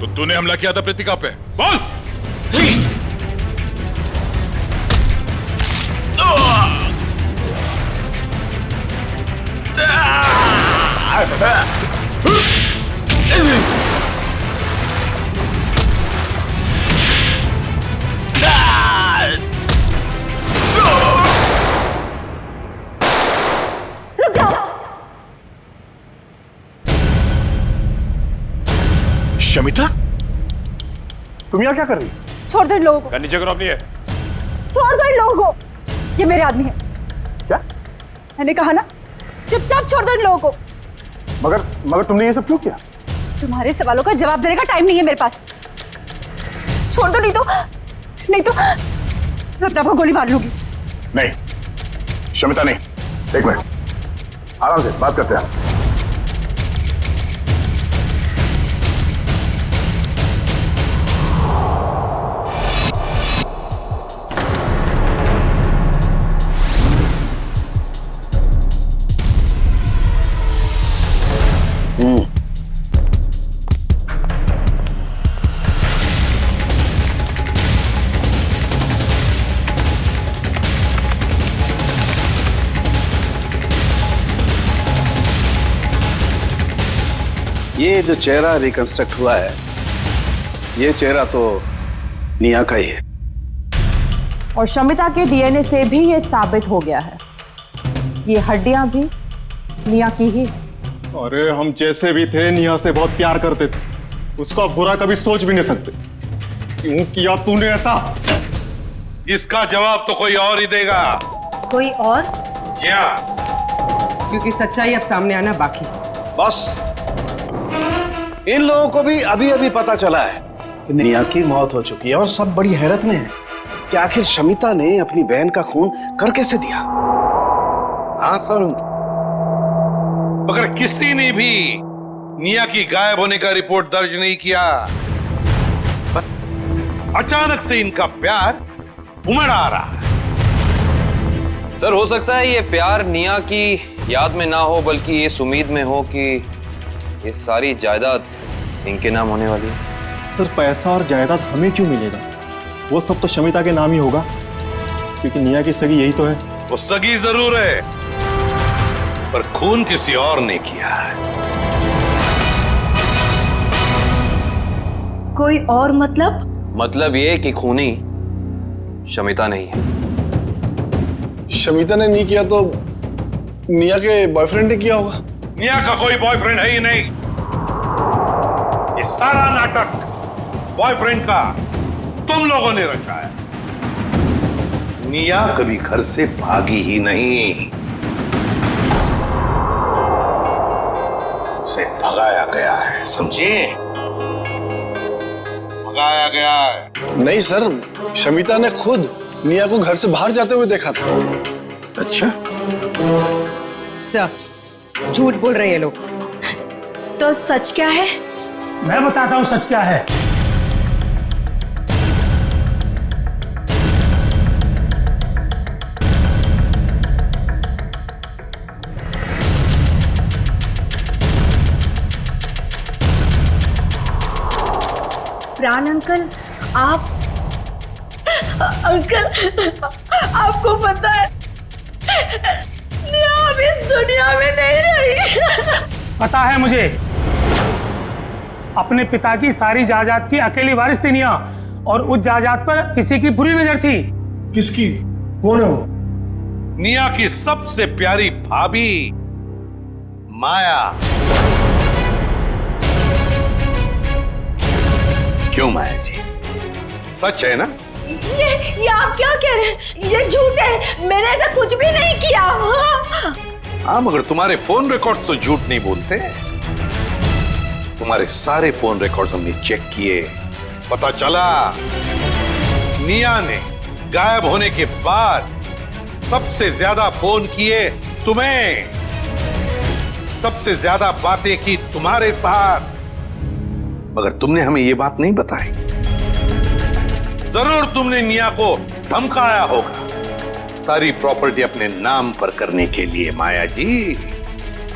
तो तूने हमला किया था प्रीतिका पे, बोल। शमिता, तुम यहाँ क्या कर रही? छोड़ दो इन लोगों को। नीचे करो अपनी है। छोड़ दो इन लोगों को, ये मेरे आदमी है। क्या? मैंने कहा ना, चुपचाप छोड़ दो इन लोगों को। मगर तुमने ये सब क्यों किया? तुम्हारे सवालों का जवाब देने का टाइम नहीं है मेरे पास। छोड़ दो, नहीं तो मैं अपने आप को गोली मार लूंगी। नहीं शमिता नहीं, एक मिनट, आराम से बात करते हैं। ये जो चेहरा रिकंस्ट्रक्ट हुआ है, ये चेहरा तो निया का ही है। और शमिता के डीएनए से भी ये साबित हो गया है, ये हड्डियां भी निया की ही। अरे हम जैसे भी थे निया से बहुत प्यार करते थे, उसका बुरा कभी सोच भी नहीं सकते। क्यों किया तूने ऐसा? इसका जवाब तो कोई और ही देगा। कोई और? क्या? क्योंकि सच्चाई अब सामने आना बाकी। बॉस, इन लोगों को भी अभी अभी पता चला है कि निया की मौत हो चुकी है और सब बड़ी हैरत में है कि आखिर शमिता ने अपनी बहन का खून कर कैसे दिया। हाँ सर, मगर किसी ने भी निया की गायब होने का रिपोर्ट दर्ज नहीं किया। बस अचानक से इनका प्यार उमड़ आ रहा है। सर हो सकता है ये प्यार निया की याद में ना हो, बल्कि इस उम्मीद में हो कि ये सारी जायदाद इनके नाम होने वाली है। सर पैसा और जायदाद हमें क्यों मिलेगा? वो सब तो शमिता के नाम ही होगा, क्योंकि निया की सगी यही तो है। वो सगी जरूर है, पर खून किसी और ने किया है। कोई और मतलब? मतलब ये कि खूनी शमिता नहीं है। शमिता ने नहीं किया तो निया के बॉयफ्रेंड ने किया होगा। निया का कोई बॉयफ्रेंड है ही नहीं। ये सारा नाटक बॉयफ्रेंड का तुम लोगों ने रचा है। निया कभी घर से भागी ही नहीं, उसे भगाया गया है, समझे? भगाया गया है। नहीं सर, शमिता ने खुद निया को घर से बाहर जाते हुए देखा था। अच्छा सर, झूठ बोल रहे हैं लोग। तो सच क्या है? मैं बताता हूँ सच क्या है। प्राण अंकल, आप अंकल, आपको पता है निया अब इस दुनिया में नहीं रही। पता है मुझे, अपने पिता की सारी जायदाद की अकेली वारिस थी निया, और उस जायदाद पर किसी की बुरी नजर थी। किसकी? कौन है वो? निया की सबसे प्यारी भाभी माया। क्यों माया जी, सच है ना? ये आप क्या कह रहे हैं? ये झूठ है, मैंने ऐसा कुछ भी नहीं किया। हाँ, मगर तुम्हारे फोन रिकॉर्ड्स तो झूठ नहीं बोलते। तुम्हारे सारे फोन रिकॉर्ड्स हमने चेक किए, पता चला निया ने गायब होने के बाद सबसे ज्यादा फोन किए तुम्हें, सबसे ज्यादा बातें की तुम्हारे साथ, मगर तुमने हमें यह बात नहीं बताई। जरूर तुमने निया को धमकाया होगा सारी प्रॉपर्टी अपने नाम पर करने के लिए। माया जी,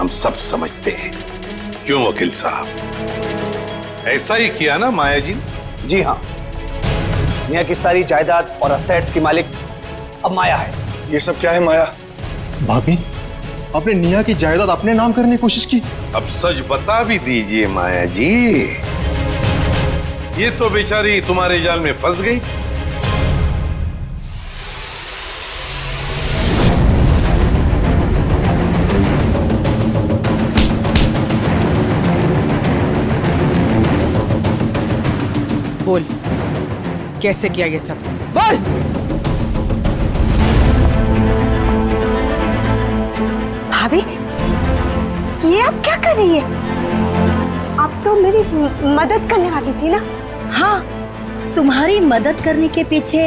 हम सब समझते हैं। क्यों वकील साहब, ऐसा ही किया ना माया जी? जी हाँ, निया की सारी जायदाद और असेट्स की मालिक अब माया है। ये सब क्या है माया? भाभी, आपने निया की जायदाद अपने नाम करने की कोशिश की। अब सच बता भी दीजिए माया जी, ये तो बेचारी तुम्हारे जाल में फंस गई। बोल, कैसे किया ये सब? बोल। भाभी, ये आप क्या कर रही है? आप तो मेरी मदद करने वाली थी ना? हाँ, तुम्हारी मदद करने के पीछे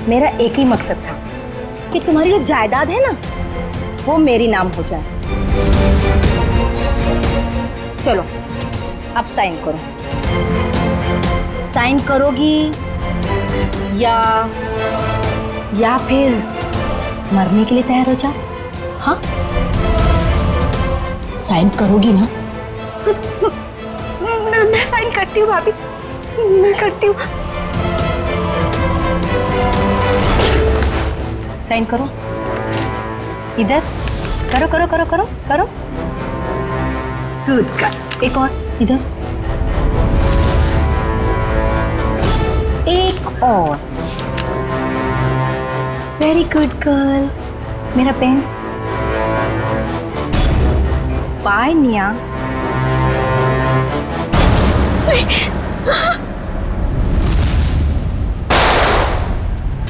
मेरा एक ही मकसद था कि तुम्हारी जो जायदाद है ना, वो मेरी नाम हो जाए। चलो, अब साइन करो। साइन करोगी या फिर मरने के लिए तैयार हो जाओ? हाँ, साइन करोगी ना? मैं साइन करती हूँ भाभी, मैं करती हूँ। साइन करो, इधर करो करो करो करो करो। Good girl. एक और, इधर एक और। Very good girl. मेरा पेन। बाय निया।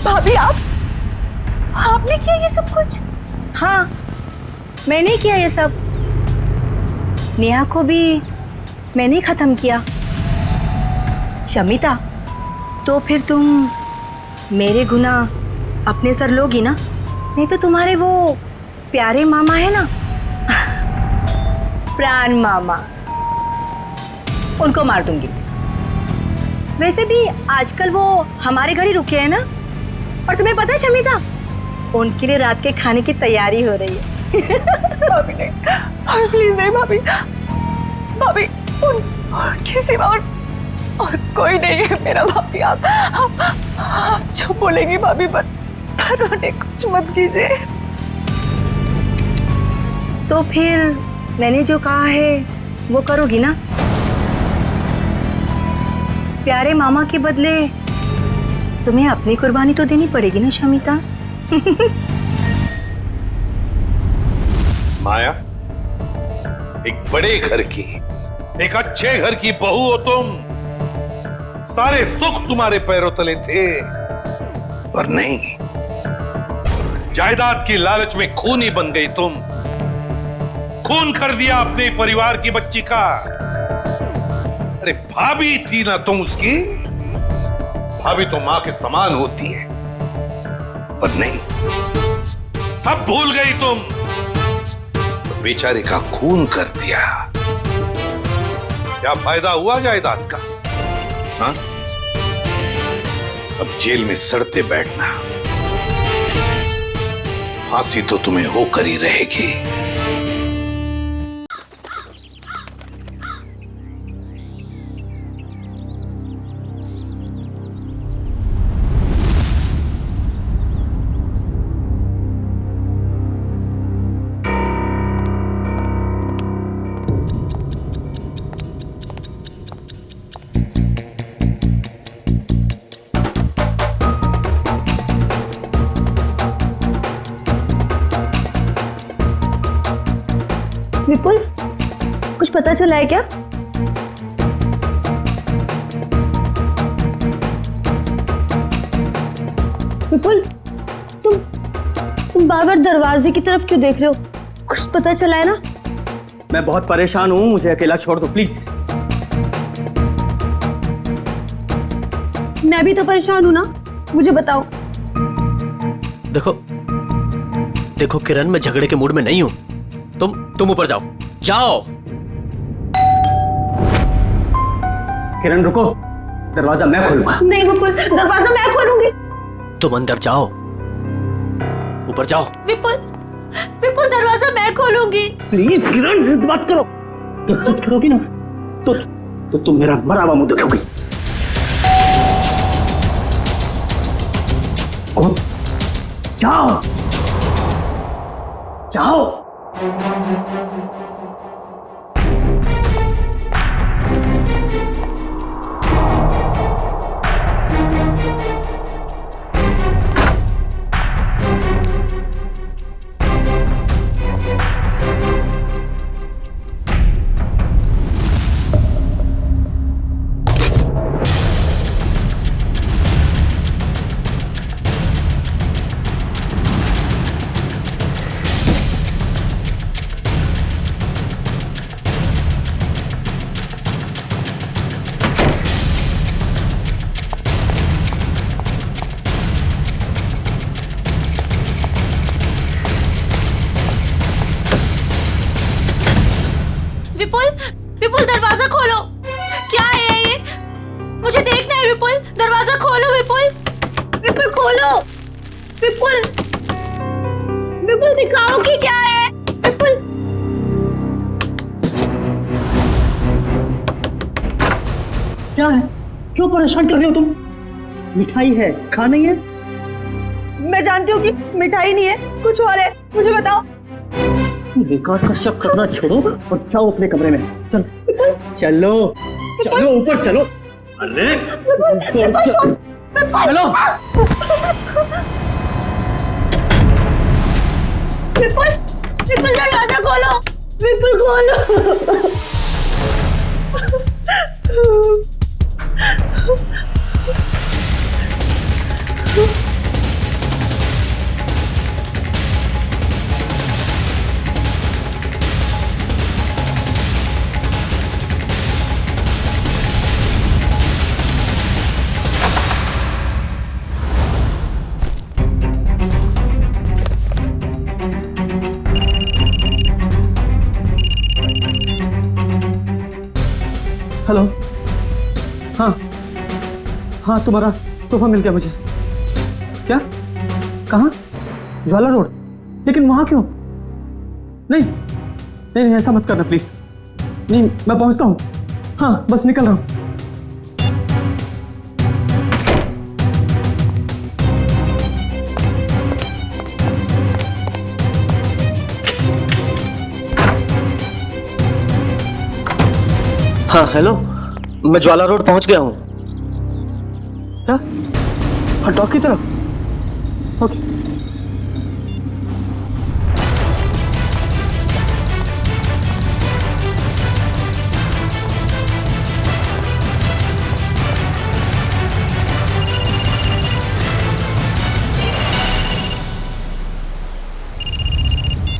भाभी, आपने किया ये सब कुछ? हाँ, मैंने किया ये सब। नेहा को भी मैंने ही खत्म किया। शमिता, तो फिर तुम मेरे गुनाह अपने सर लोगी ना? नहीं तो तुम्हारे वो प्यारे मामा है ना, प्राण मामा, उनको मार दूंगी। वैसे भी आजकल वो हमारे घर ही रुके हैं ना। और तुम्हें पता है शमिता, उनके लिए रात के खाने की तैयारी हो रही है। भाभी नहीं, भाभी प्लीज नहीं। भाभी, भाभी उनके सिवा और कोई नहीं है मेरा। भाभी, आप जो बोलेंगी भाभी, पर उन्हें कुछ मत कीजिए। तो फिर मैंने जो कहा है वो करोगी ना? प्यारे मामा के बदले तुम्हें अपनी कुर्बानी तो देनी पड़ेगी ना शमिता। माया, एक बड़े घर की, एक अच्छे घर की बहू हो तुम। सारे सुख तुम्हारे पैरों तले थे, पर नहीं, जायदाद की लालच में खूनी बन गई तुम। खून कर दिया अपने परिवार की बच्ची का। अरे भाभी थी ना तुम उसकी? भाभी तो मां के समान होती है, पर नहीं, सब भूल गई तुम। तो बेचारे का खून कर दिया। क्या फायदा हुआ जायदाद का? हाँ? अब जेल में सड़ते बैठना, फांसी तो तुम्हें होकर ही रहेगी। पता चला है क्या? विपुल, तुम बार बार दरवाजे की तरफ क्यों देख रहे हो? कुछ पता चला है ना? मैं बहुत परेशान हूँ, मुझे अकेला छोड़ दो प्लीज। मैं भी तो परेशान हूँ ना, मुझे बताओ। देखो किरण, मैं झगड़े के मूड में नहीं हूँ। तुम ऊपर जाओ। किरण रुको, दरवाजा मैं खोलूंगा। नहीं विपुल, दरवाजा मैं खोलूंगी। तुम अंदर जाओ, ऊपर जाओ। विपुल, दरवाजा मैं खोलूंगी। प्लीज किरण, जिद बात करो। तो जिद करोगी ना तो तुम मेरा मरा हुआ मुंह देखोगी। जाओ जाओ। विपुल, दरवाजा खोलो। क्या है ये? मुझे देखना है विपुल, दरवाजा खोलो विपुल खोलो। विपुल दिखाओ कि क्या है। विपुल, क्या है? क्यों परेशान कर रहे हो तुम? मिठाई है, खा नहीं है? मैं जानती हूँ कि मिठाई नहीं है, कुछ और है, मुझे बताओ। बेकार का शक करना छोड़ो और जाओ अपने कमरे में। चलो ऊपर चलो। अरे चलो। विपुल दरवाजा खोलो। विपुल खोलो। हेलो। हाँ तुम्हारा तोहफा मिल गया मुझे। क्या? कहाँ? ज्वाला रोड। लेकिन वहां क्यों? नहीं ऐसा मत करना प्लीज। नहीं, मैं पहुंचता हूँ। हाँ बस निकल रहा हूँ। हाँ हेलो, मैं ज्वाला रोड पहुंच गया हूँ। क्या? हाँ डॉक की तरफ। ओके।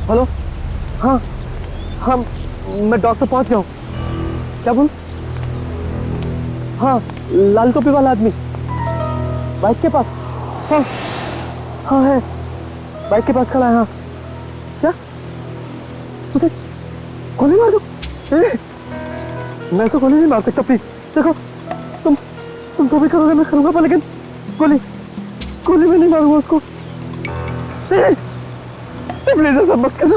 हेलो। हाँ मैं डॉक पे पहुंच गया हूँ। क्या बोल? हाँ लाल टोपी वाला आदमी बाइक के पास। हाँ है, बाइक के पास खड़ा है। हाँ क्या? उसे गोली मार दो? मैं तो गोली नहीं मार सकता प्लीज। देखो तुम तो भी करोगे, मैं करूंगा, पर लेकिन गोली में नहीं मारूंगा उसको। प्लीज ऐसा मत करना।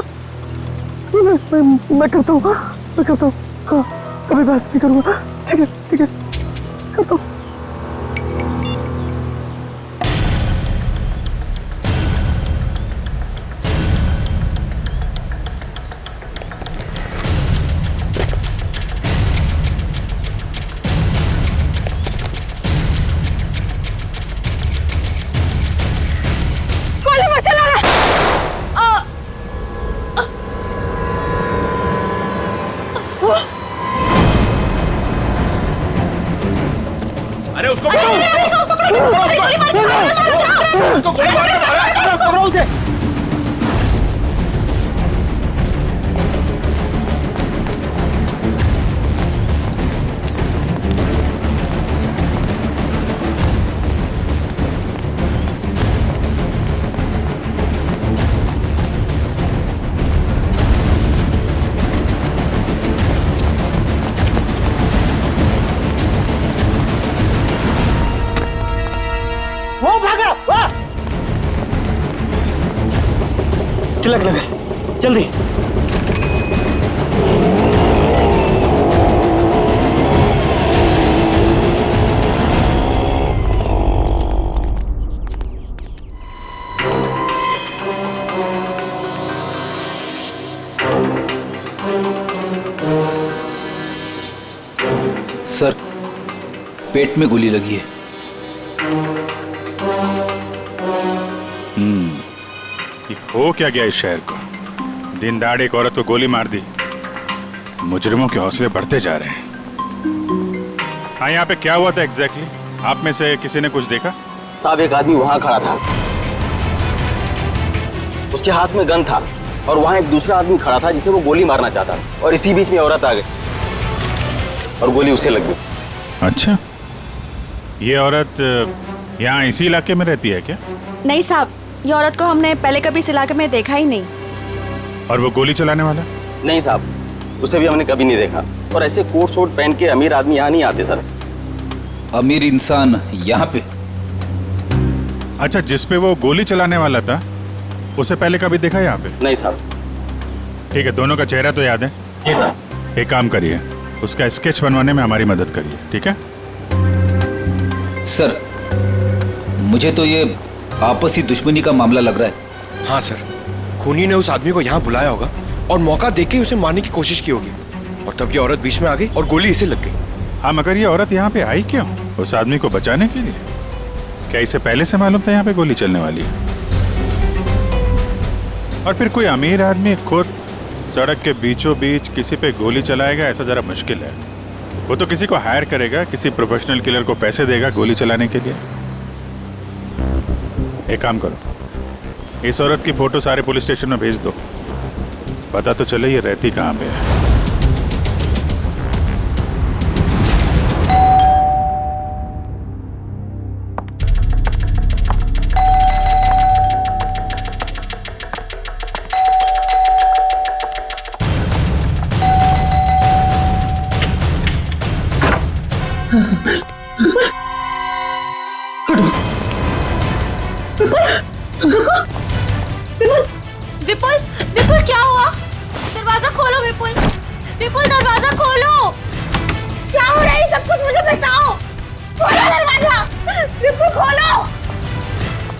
मैं करता हूँ। हाँ कभी बहस नहीं करूंगा। ठीक है करता हूँ। गोली मत चलाना। अरे उसको पकड़ो उसे। वो भागा, वाह! तिलक लगा, जल्दी। सर, पेट में गोली लगी है। ये हो क्या गया इस शहर को? दिन दहाड़े एक औरत को गोली मार दी। मुजरिमों के हौसले बढ़ते जा रहे हैं। हाँ, यहाँ पे क्या हुआ था एग्जैक्टली? आप में से किसी ने कुछ देखा? साहब, एक आदमी वहां खड़ा था, उसके हाथ में गन था और वहां एक दूसरा आदमी खड़ा था जिसे वो गोली मारना चाहता था, और इसी बीच में औरत आ गई और गोली उसे लग गई। अच्छा, ये औरत यहाँ इसी इलाके में रहती है क्या? नहीं साहब, ये औरत को हमने पहले कभी इस इलाके में देखा ही नहीं। और वो गोली चलाने वाला? नहीं साहब, उसे भी हमने कभी नहीं देखा। और ऐसे कोट शोट पहन के अमीर आदमी यहाँ नहीं आते सर। अमीर इंसान यहाँ पे? अच्छा, जिस पे वो गोली चलाने वाला था उसे पहले कभी देखा यहाँ पे? नहीं साहब। ठीक है, दोनों का चेहरा तो याद है? जी साहब। एक काम करिए, उसका स्केच बनवाने में हमारी मदद करिए, ठीक है? सर, मुझे तो ये आपसी दुश्मनी का मामला लग रहा है। हाँ सर, खूनी ने उस आदमी को यहाँ बुलाया होगा और मौका देख के उसे मारने की कोशिश की होगी, और तब ये औरत बीच में आ गई और गोली इसे लग गई। हाँ, मगर ये औरत यहाँ पे आई क्यों? उस आदमी को बचाने के लिए? क्या इसे पहले से मालूम था यहाँ पे गोली चलने वाली है? और फिर कोई अमीर आदमी खुद सड़क के बीचों बीच किसी पे गोली चलाएगा, ऐसा जरा मुश्किल है। वो तो किसी को हायर करेगा, किसी प्रोफेशनल किलर को पैसे देगा गोली चलाने के लिए। एक काम करो, इस औरत की फोटो सारे पुलिस स्टेशन में भेज दो, पता तो चले ये रहती कहाँ पे है। विपुल, विपुल क्या हुआ? दरवाजा खोलो विपुल, विपुल दरवाजा खोलो। क्या हो रहा है सब कुछ मुझे बताओ। खोलो दरवाजा, विपुल खोलो।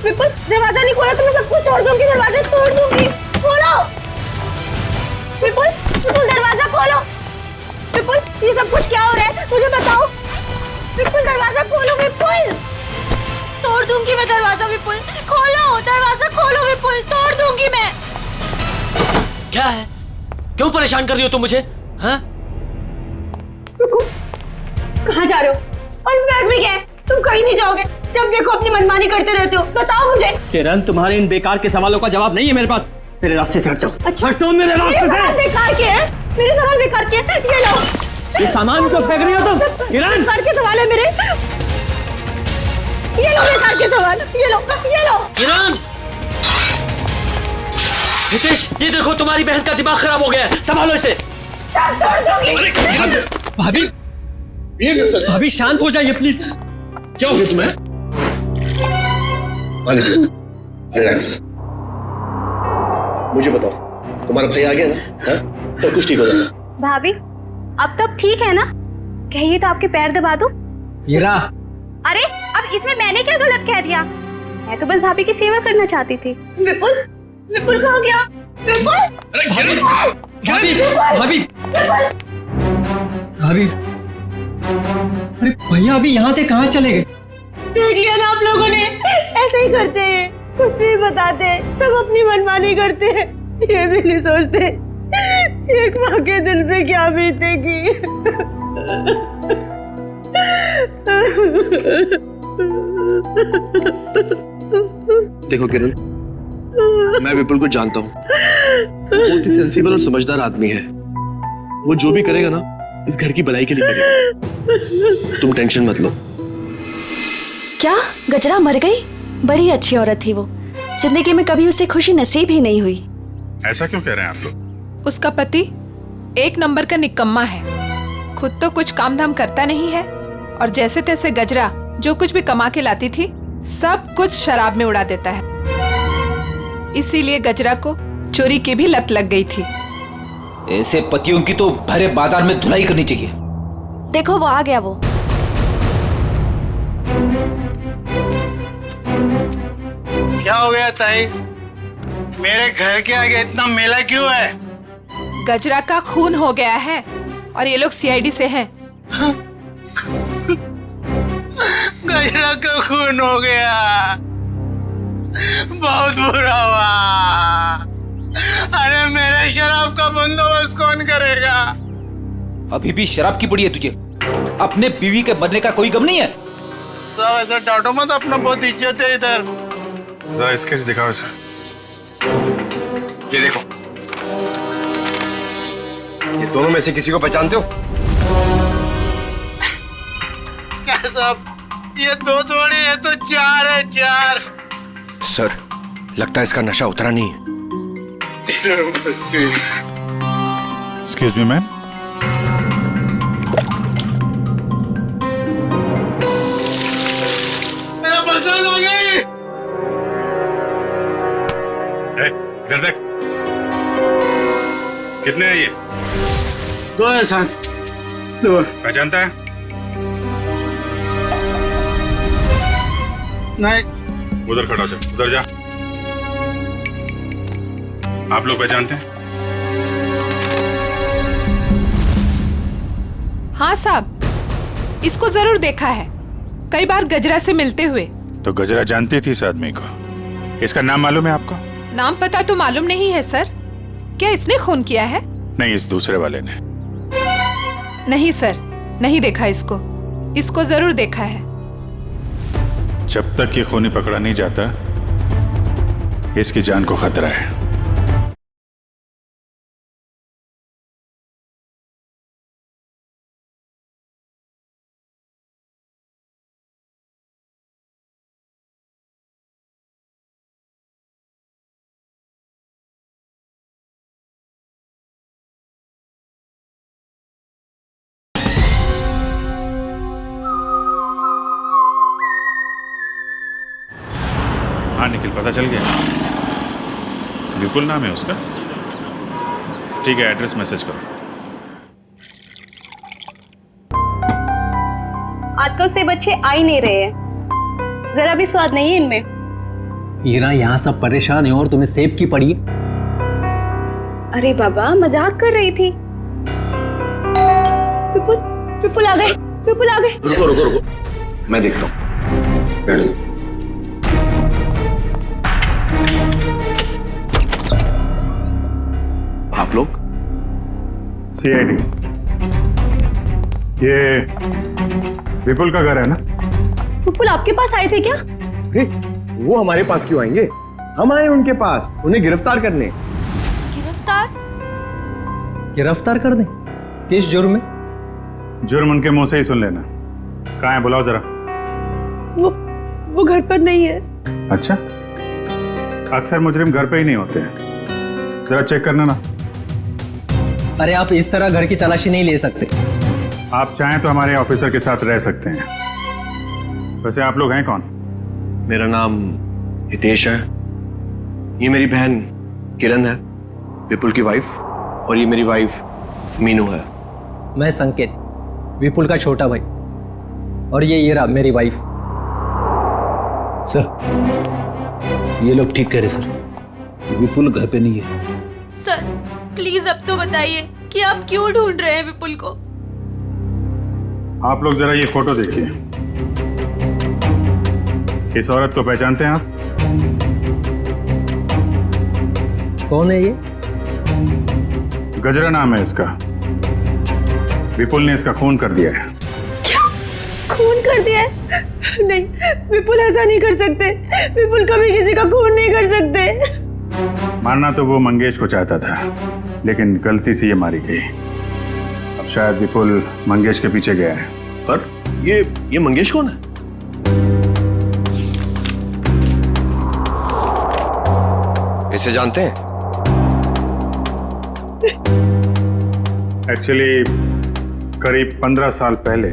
विपुल, दरवाजा नहीं खोला तो मैं सब कुछ तोड़ दूंगी, दरवाजा तोड़ दूंगी। खोलो विपुल, विपुल दरवाजा खोलो। विपुल, ये सब कुछ क्या हो रहा है मुझे बताओ। विपुल दरवाजा खोलो, विपुल। तोड़ दूंगी मैं दरवाजा विपुल, खोलो दरवाजा खोलो विपुल, तोड़ दूंगी मैं। क्या है? क्यों परेशान कर रही हो तुम मुझे? हाँ? रुको, कहाँ जा रहे हो? और इस बैग में क्या है? तुम कहीं नहीं जाओगे, जब देखो अपनी मनमानी करते रहते हो। बताओ मुझे। किरण, तुम्हारे इन बेकार के सवालों का जवाब नहीं है मेरे पास। मेरे रास्ते से हट जाओ। अच्छा, हटो मेरे रास्ते से। सवाल बेकार के हैं, मेरे सवाल बेकार के हैं। ये लो, ये सामान क्यों फेंक रही हो तुम? किरण, बेकार के सवाल है मेरे। ये लो बेकार के सवाल, ये लो, ये लो। किरण, हितेश, ये देखो तुम्हारी बहन का दिमाग खराब हो गया है, संभालो इसे। भाभी, भाभी शांत हो जाइए प्लीज। क्या हो गया तुम्हें? रिलैक्स। मुझे बताओ, तुम्हारा भाई आ गया ना? हाँ? सब कुछ ठीक हो जाएगा। भाभी, अब तो ठीक है ना? कहिए तो आपके पैर दबा दूं? हीरा, अरे अब इसमें मैंने क्या गलत कह दिया? मैं तो बस भाभी की सेवा करना चाहती थी। विपुल, विपुल कहाँ गया? विपुल! भाभी, भाभी, भाभी, अरे भैया अभी यहाँ थे, कहाँ चले गए? देख लिया ना आप लोगों ने, ऐसे ही करते हैं, कुछ नहीं बताते, सब अपनी मनमानी करते हैं, ये भी नहीं सोचते एक माँ के दिल पे क्या बीतेगी। देखो किरण, मैं विपुल को जानता हूँ। वो बहुत ही सेंसिबल और समझदार आदमी है। वो जो भी करेगा ना, इस घर की भलाई के लिए करेगा। तुम टेंशन मत लो। क्या गजरा मर गई? बड़ी अच्छी औरत थी वो। जिंदगी में कभी उसे खुशी नसीब ही नहीं हुई। ऐसा क्यों कह रहे हैं आप लोग? उसका पति एक नंबर का निकम्मा है। खुद तो कुछ काम धाम करता नहीं है और जैसे तैसे गजरा जो कुछ भी कमा के लाती थी सब कुछ शराब में उड़ा देता है। इसीलिए गजरा को चोरी की भी लत लग गई थी। ऐसे पतियों की तो भरे बाजार में धुलाई करनी चाहिए। देखो वो आ गया। वो क्या हो गया ताई? मेरे घर के आगे इतना मेला क्यों है? गजरा का खून हो गया है और ये लोग सीआईडी से हैं। गजरा का खून हो गया, बहुत बुरा हुआ। अरे मेरे शराब का बंदोबस्त कौन करेगा? अभी भी शराब की पड़ी है तुझे? अपने बीवी के बनने का कोई गम नहीं है? सब ऐसा डांटो मत, अपना बहुत इज्जत है इधर। जरा स्केच दिखाओ इसे। ये देखो, ये दोनों में से किसी को पहचानते हो? क्या सब? ये दो थोड़ी है तो चार है, चार। सर, लगता है इसका नशा उतरा नहीं है। Excuse me ma'am. मेरा बरसात आ गई। इधर देख। कितने हैं ये? दो है साथ। दो। पहचानता है? नहीं। उधर खड़ा हो जा, उधर जा। आप लोग पहचानते हैं? हाँ साहब, इसको जरूर देखा है, कई बार गजरा से मिलते हुए। तो गजरा जानती थी इस आदमी को। इसका नाम मालूम है आपको? नाम पता तो मालूम नहीं है सर। क्या इसने खून किया है? नहीं, इस दूसरे वाले ने। नहीं सर, नहीं देखा इसको। इसको जरूर देखा है। जब तक ये खूनी पकड़ा नहीं जाता, इसकी जान को खतरा है। हाँ निखिल, पता चल गया। विपुल नाम है उसका। ठीक है, एड्रेस मैसेज करो। आजकल से बच्चे आ ही नहीं रहे हैं, जरा भी स्वाद नहीं है इनमें। हीरा, यहाँ सब परेशान है और तुम्हें सेब की पड़ी। अरे बाबा, मजाक कर रही थी। विपुल, विपुल आ गए, विपुल आ गए। रुको रुको रुको, मैं देखता हूँ। बैठो। आप लोग? सीआईडी। ये विपुल का घर है ना? विपुल आपके पास आए थे क्या? वो हमारे पास क्यों आएंगे? हम आए उनके पास, उन्हें गिरफ्तार करने। गिरफ्तार? गिरफ्तार कर दें? किस जुर्म में? जुर्म उनके मुंह से ही सुन लेना। कहाँ है, बुलाओ जरा। वो घर पर नहीं है। अच्छा, अक्सर मुजरिम घर पे ही नहीं होते हैं। जरा चेक करना ना। अरे आप इस तरह घर की तलाशी नहीं ले सकते। आप चाहें तो हमारे ऑफिसर के साथ रह सकते हैं। वैसे आप लोग हैं कौन? मेरा नाम हितेश है। ये मेरी बहन किरण है, विपुल की वाइफ, और ये मेरी वाइफ मीनू है। मैं संकेत, विपुल का छोटा भाई, और ये ईरा मेरी वाइफ। सर, ये लोग ठीक कह रहे सर। विपुल घर पे नहीं है। सर प्लीज अब तो बताइए कि आप क्यों ढूंढ रहे हैं विपुल को? आप लोग जरा ये फोटो देखिए। इस औरत को पहचानते हैं आप? कौन है ये? गजरा नाम है इसका। विपुल ने इसका खून कर दिया है। खून कर दिया है? नहीं, विपुल ऐसा नहीं कर सकते। विपुल कभी किसी का खून नहीं कर सकते। मारना तो वो मंगेश को चाहता था, लेकिन गलती से ये मारी गई। अब शायद विपुल मंगेश के पीछे गया है। पर ये मंगेश कौन है? इसे जानते हैं? एक्चुअली करीब 15 साल पहले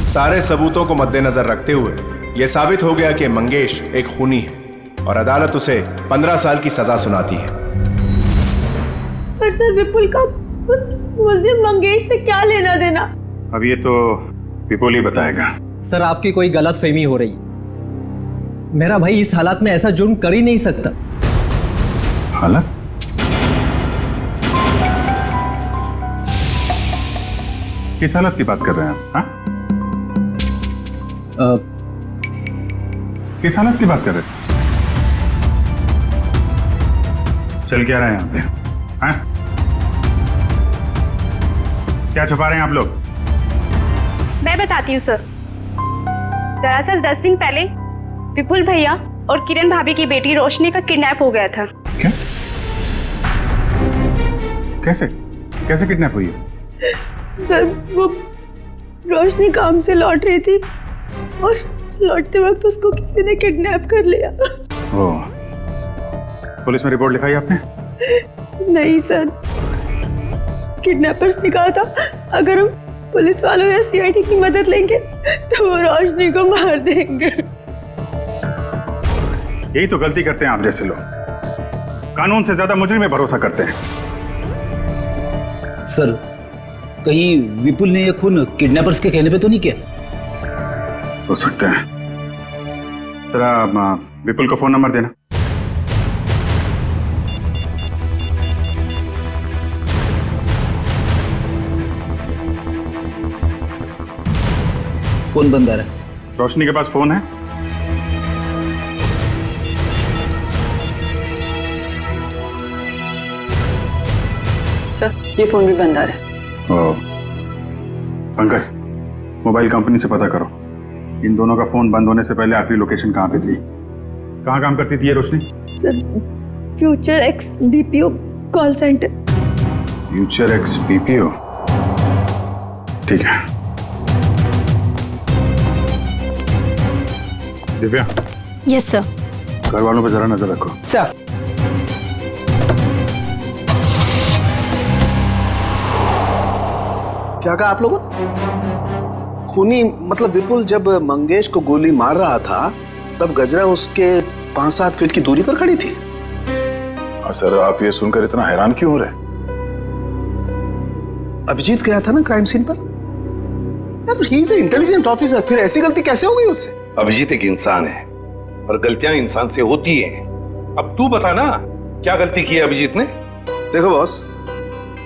सारे सबूतों को मद्देनजर रखते हुए यह साबित हो गया कि मंगेश एक खूनी है और अदालत उसे 15 साल की सजा सुनाती है। पर सर, विपुल का उस मुझे मंगेश से क्या लेना देना? अब ये तो विपुल ही बताएगा। सर, आपकी कोई गलतफहमी हो रही। मेरा भाई इस हालात में ऐसा जुर्म कर ही नहीं सकता। हालत? किस हालत की बात कर रहे हैं आप? किस हालत की बात कर रहे हैं? चल क्या रहे हैं यहाँ पे? हाँ? क्या छुपा रहे हैं आप लोग? मैं बताती हूँ सर। दरअसल 10 दिन पहले विपुल भैया और किरण भाभी की बेटी रोशनी का किडनैप हो गया था। क्या? कैसे किडनैप हुई है? सर, वो रोशनी काम से लौट रही थी और लौटते वक्त उसको किसी ने किडनैप कर लिया। ओह, पुलिस में रिपोर्ट लिखाई आपने? नहीं सर, किडनैपर्स ने कहा था अगर हम पुलिस वालों या सीआईडी की मदद लेंगे तो वो रोशनी को मार देंगे। यही तो गलती करते हैं आप जैसे लोग, कानून से ज्यादा मुजरिम में भरोसा करते हैं। सर, कहीं विपुल ने यह खून किडनैपर्स के कहने पे तो नहीं किया? हो सकता है। जरा विपुल को फोन नंबर देना। फोन बंद आ रहा है। रोशनी के पास फोन है? सर, ये फोन भी बंद आ रहा है। पंकज, मोबाइल कंपनी से पता करो इन दोनों का फोन बंद होने से पहले आखिरी लोकेशन कहाँ पे थी। कहाँ काम करती थी ये रोशनी? Sir, future X BPO call centre. Future X BPO, ठीक है। दिव्या। Yes sir. घर वालों पर जरा नजर रखो। सर। क्या कहा आप लोगों ने? खूनी मतलब विपुल जब मंगेश को गोली मार रहा था तब गजरा उसके 5-7 फीट की दूरी पर खड़ी थी। सर, आप ये सुनकर इतना हैरान क्यों हो रहे? अभिजीत गया था ना क्राइम सीन पर। यार, ही इज इंटेलिजेंट ऑफिसर, फिर ऐसी गलती कैसे हो गई उससे? अभिजीत एक इंसान है और गलतियां इंसान से होती हैं। अब तू बता ना, क्या गलती की है अभिजीत ने? देखो बॉस,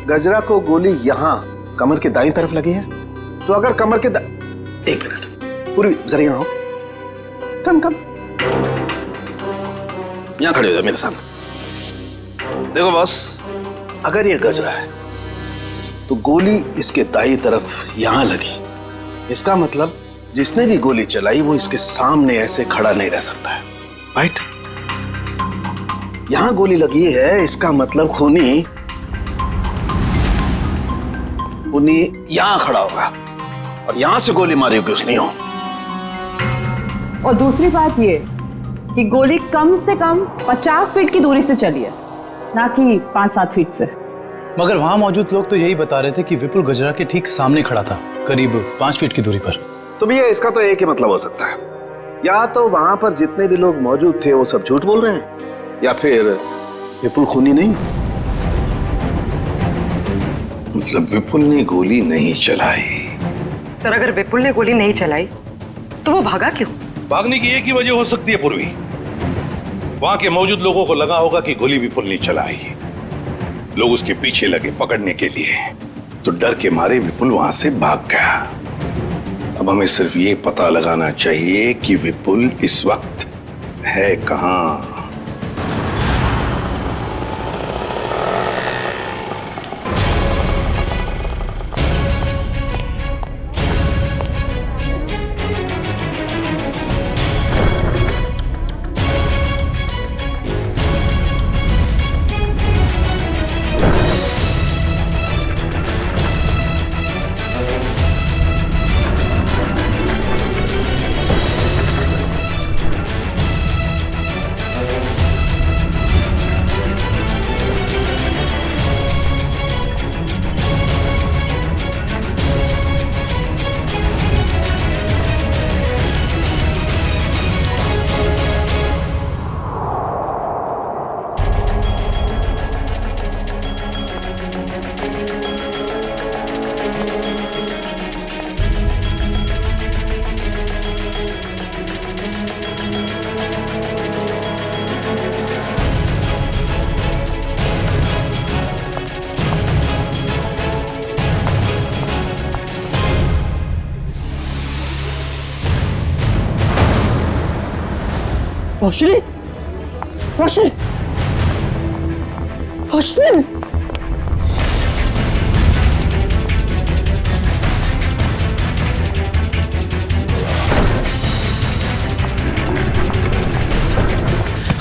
गजरा को गोली यहाँ कमर के दाईं तरफ लगी है, तो अगर कमर के एक मिनट, पूरी जरा यहाँ आओ। कम यहाँ खड़े हो जाओ मेरे सामने। देखो बॉस, अगर ये गजरा है तो गोली इसके दाईं तरफ यहां लगी, इसका मतलब जिसने भी गोली चलाई वो इसके सामने ऐसे खड़ा नहीं रह सकता है, राइट? यहां गोली लगी है, इसका मतलब खूनी यहां खड़ा होगा और यहां से गोली मारी होगी उसने। और दूसरी बात ये कि गोली कम से कम 50 फीट की दूरी से चली है, ना कि 5-7 फीट से। मगर वहां मौजूद लोग तो यही बता रहे थे कि विपुल गजरा के ठीक सामने खड़ा था, करीब 5 फीट की दूरी पर। तो भैया इसका तो एक ही मतलब हो सकता है, या तो वहां पर जितने भी लोग मौजूद थे वो सब झूठ बोल रहे हैं, या फिर विपुल खूनी नहीं। मतलब विपुल ने गोली नहीं चलाई? सर, अगर विपुल ने गोली नहीं चलाई तो वो भागा क्यों? भागने की एक ही वजह हो सकती है पूर्वी, वहां के मौजूद लोगों को लगा होगा कि गोली विपुल ने चलाई। लोग उसके पीछे लगे पकड़ने के लिए, तो डर के मारे विपुल वहां से भाग गया। अब हमें सिर्फ ये पता लगाना चाहिए कि विपुल इस वक्त है कहां। रोशनी, रोशनी, रोशनी।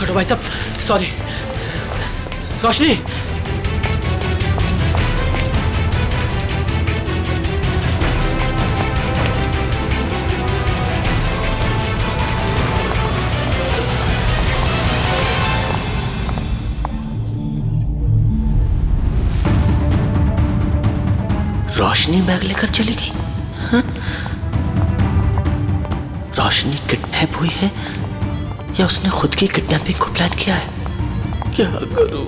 हटो भाई साहब, सॉरी। रोशनी, रोशनी बैग लेकर चली गई। हाँ? रोशनी किडनैप हुई है या उसने खुद की किडनैपिंग को प्लान किया है? क्या करूं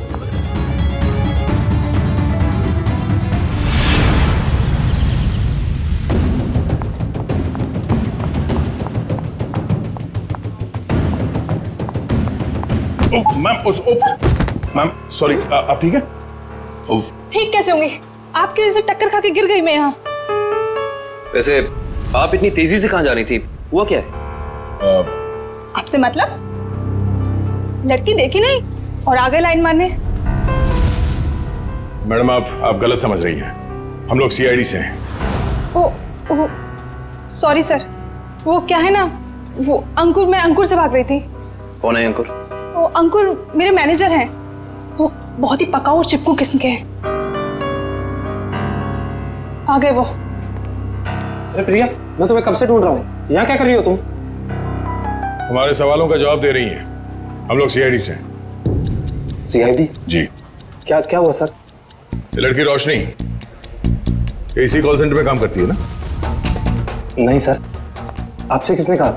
मैं? मैम सॉरी, आप ठीक है? ठीक कैसे होंगी? आपकी वजह से टक्कर खा के गिर गई मैं यहाँ। वैसे आप इतनी तेजी से कहाँ जा रही थी? हुआ क्या है? आपसे मतलब? लड़की देखी नहीं और आ गए लाइन मारने। मैडम आप गलत समझ रही हैं। हम लोग सीआईडी से हैं। ओ सॉरी सर। वो क्या है ना, वो अंकुर, मैं अंकुर से भाग रही थी। कौन है अंकुर? वो अंकुर मेरे मैनेजर हैं। वो बहुत ही पकाऊ और चिपकू किस्म के हैं। आ गए वो। अरे प्रिया, मैं तुम्हें कब से ढूंढ रहा हूँ। यहाँ क्या कर रही हो तुम? हमारे सवालों का जवाब दे रही हैं। हम लोग सीआईडी से हैं। सीआईडी? जी। क्या क्या हुआ सर? ये लड़की रोशनी इसी कॉल सेंटर में काम करती है ना? नहीं सर, आपसे किसने कहा?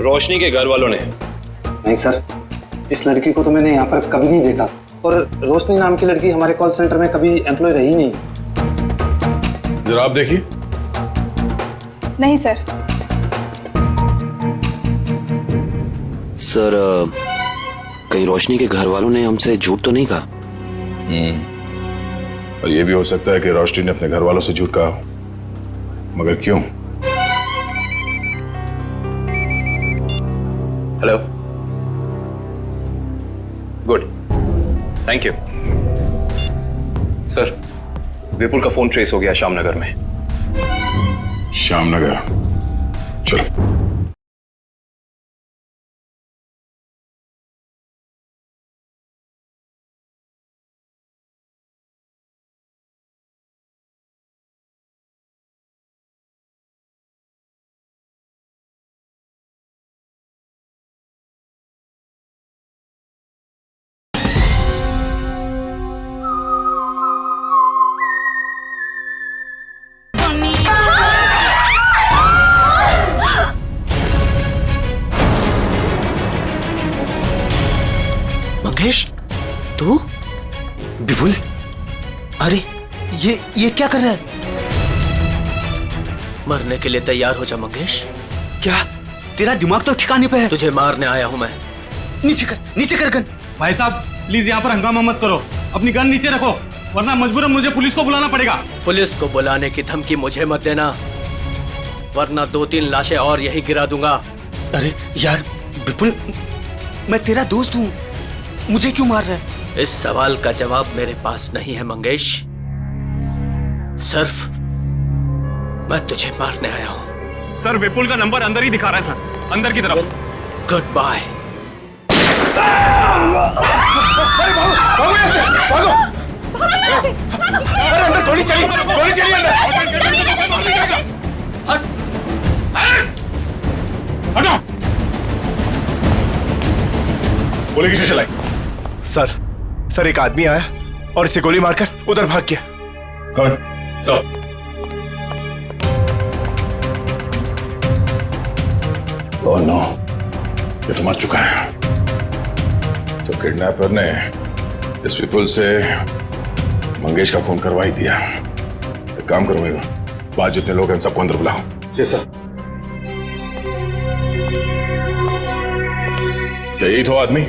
रोशनी के घर वालों ने। नहीं सर, इस लड़की को तो मैंने यहाँ पर कभी नहीं देखा, और रोशनी नाम की लड़की हमारे कॉल सेंटर में कभी एम्प्लॉय रही नहीं। जरा आप देखिए। नहीं सर। सर, कहीं रोशनी के घर वालों ने हमसे झूठ तो नहीं कहा? और ये भी हो सकता है कि रोशनी ने अपने घर वालों से झूठ कहा, मगर क्यों? Hello, good, thank you sir. Vipul का फोन ट्रेस हो गया श्यामनगर में। श्यामनगर, चलो। मंगेश, तू? विपुल, अरे ये क्या कर रहा है? मरने के लिए तैयार हो जा मंगेश। क्या तेरा दिमाग तो ठिकाने पे है? तुझे मारने आया हूं मैं। नीचे कर गन। भाई साहब प्लीज यहाँ पर हंगामा मत करो, अपनी गन नीचे रखो, वरना मजबूरन मुझे पुलिस को बुलाना पड़ेगा। पुलिस को बुलाने की धमकी मुझे मत देना, वरना 2-3 लाशें और यही गिरा दूंगा। अरे यार विपुल, मैं तेरा दोस्त हूँ, मुझे क्यों मार रहा है? इस सवाल का जवाब मेरे पास नहीं है मंगेश। सिर्फ मैं तुझे मारने आया हूँ। सर विपुल का नंबर अंदर ही दिखा रहा है सर, अंदर की तरफ। Good bye. अरे अंदर गोली चली अंदर। हटो। गोली किसे चलाई? सर एक आदमी आया और इसे गोली मारकर उधर भाग गया। कौन? सब। ओह नो, ये तो मर चुका है। तो किडनैपर ने इस विपुल से मंगेश का खून करवा ही दिया। एक काम करो मेरा, बाहर जितने लोग हैं सबको अंदर बुलाओ। Yes sir. क्या यही था आदमी?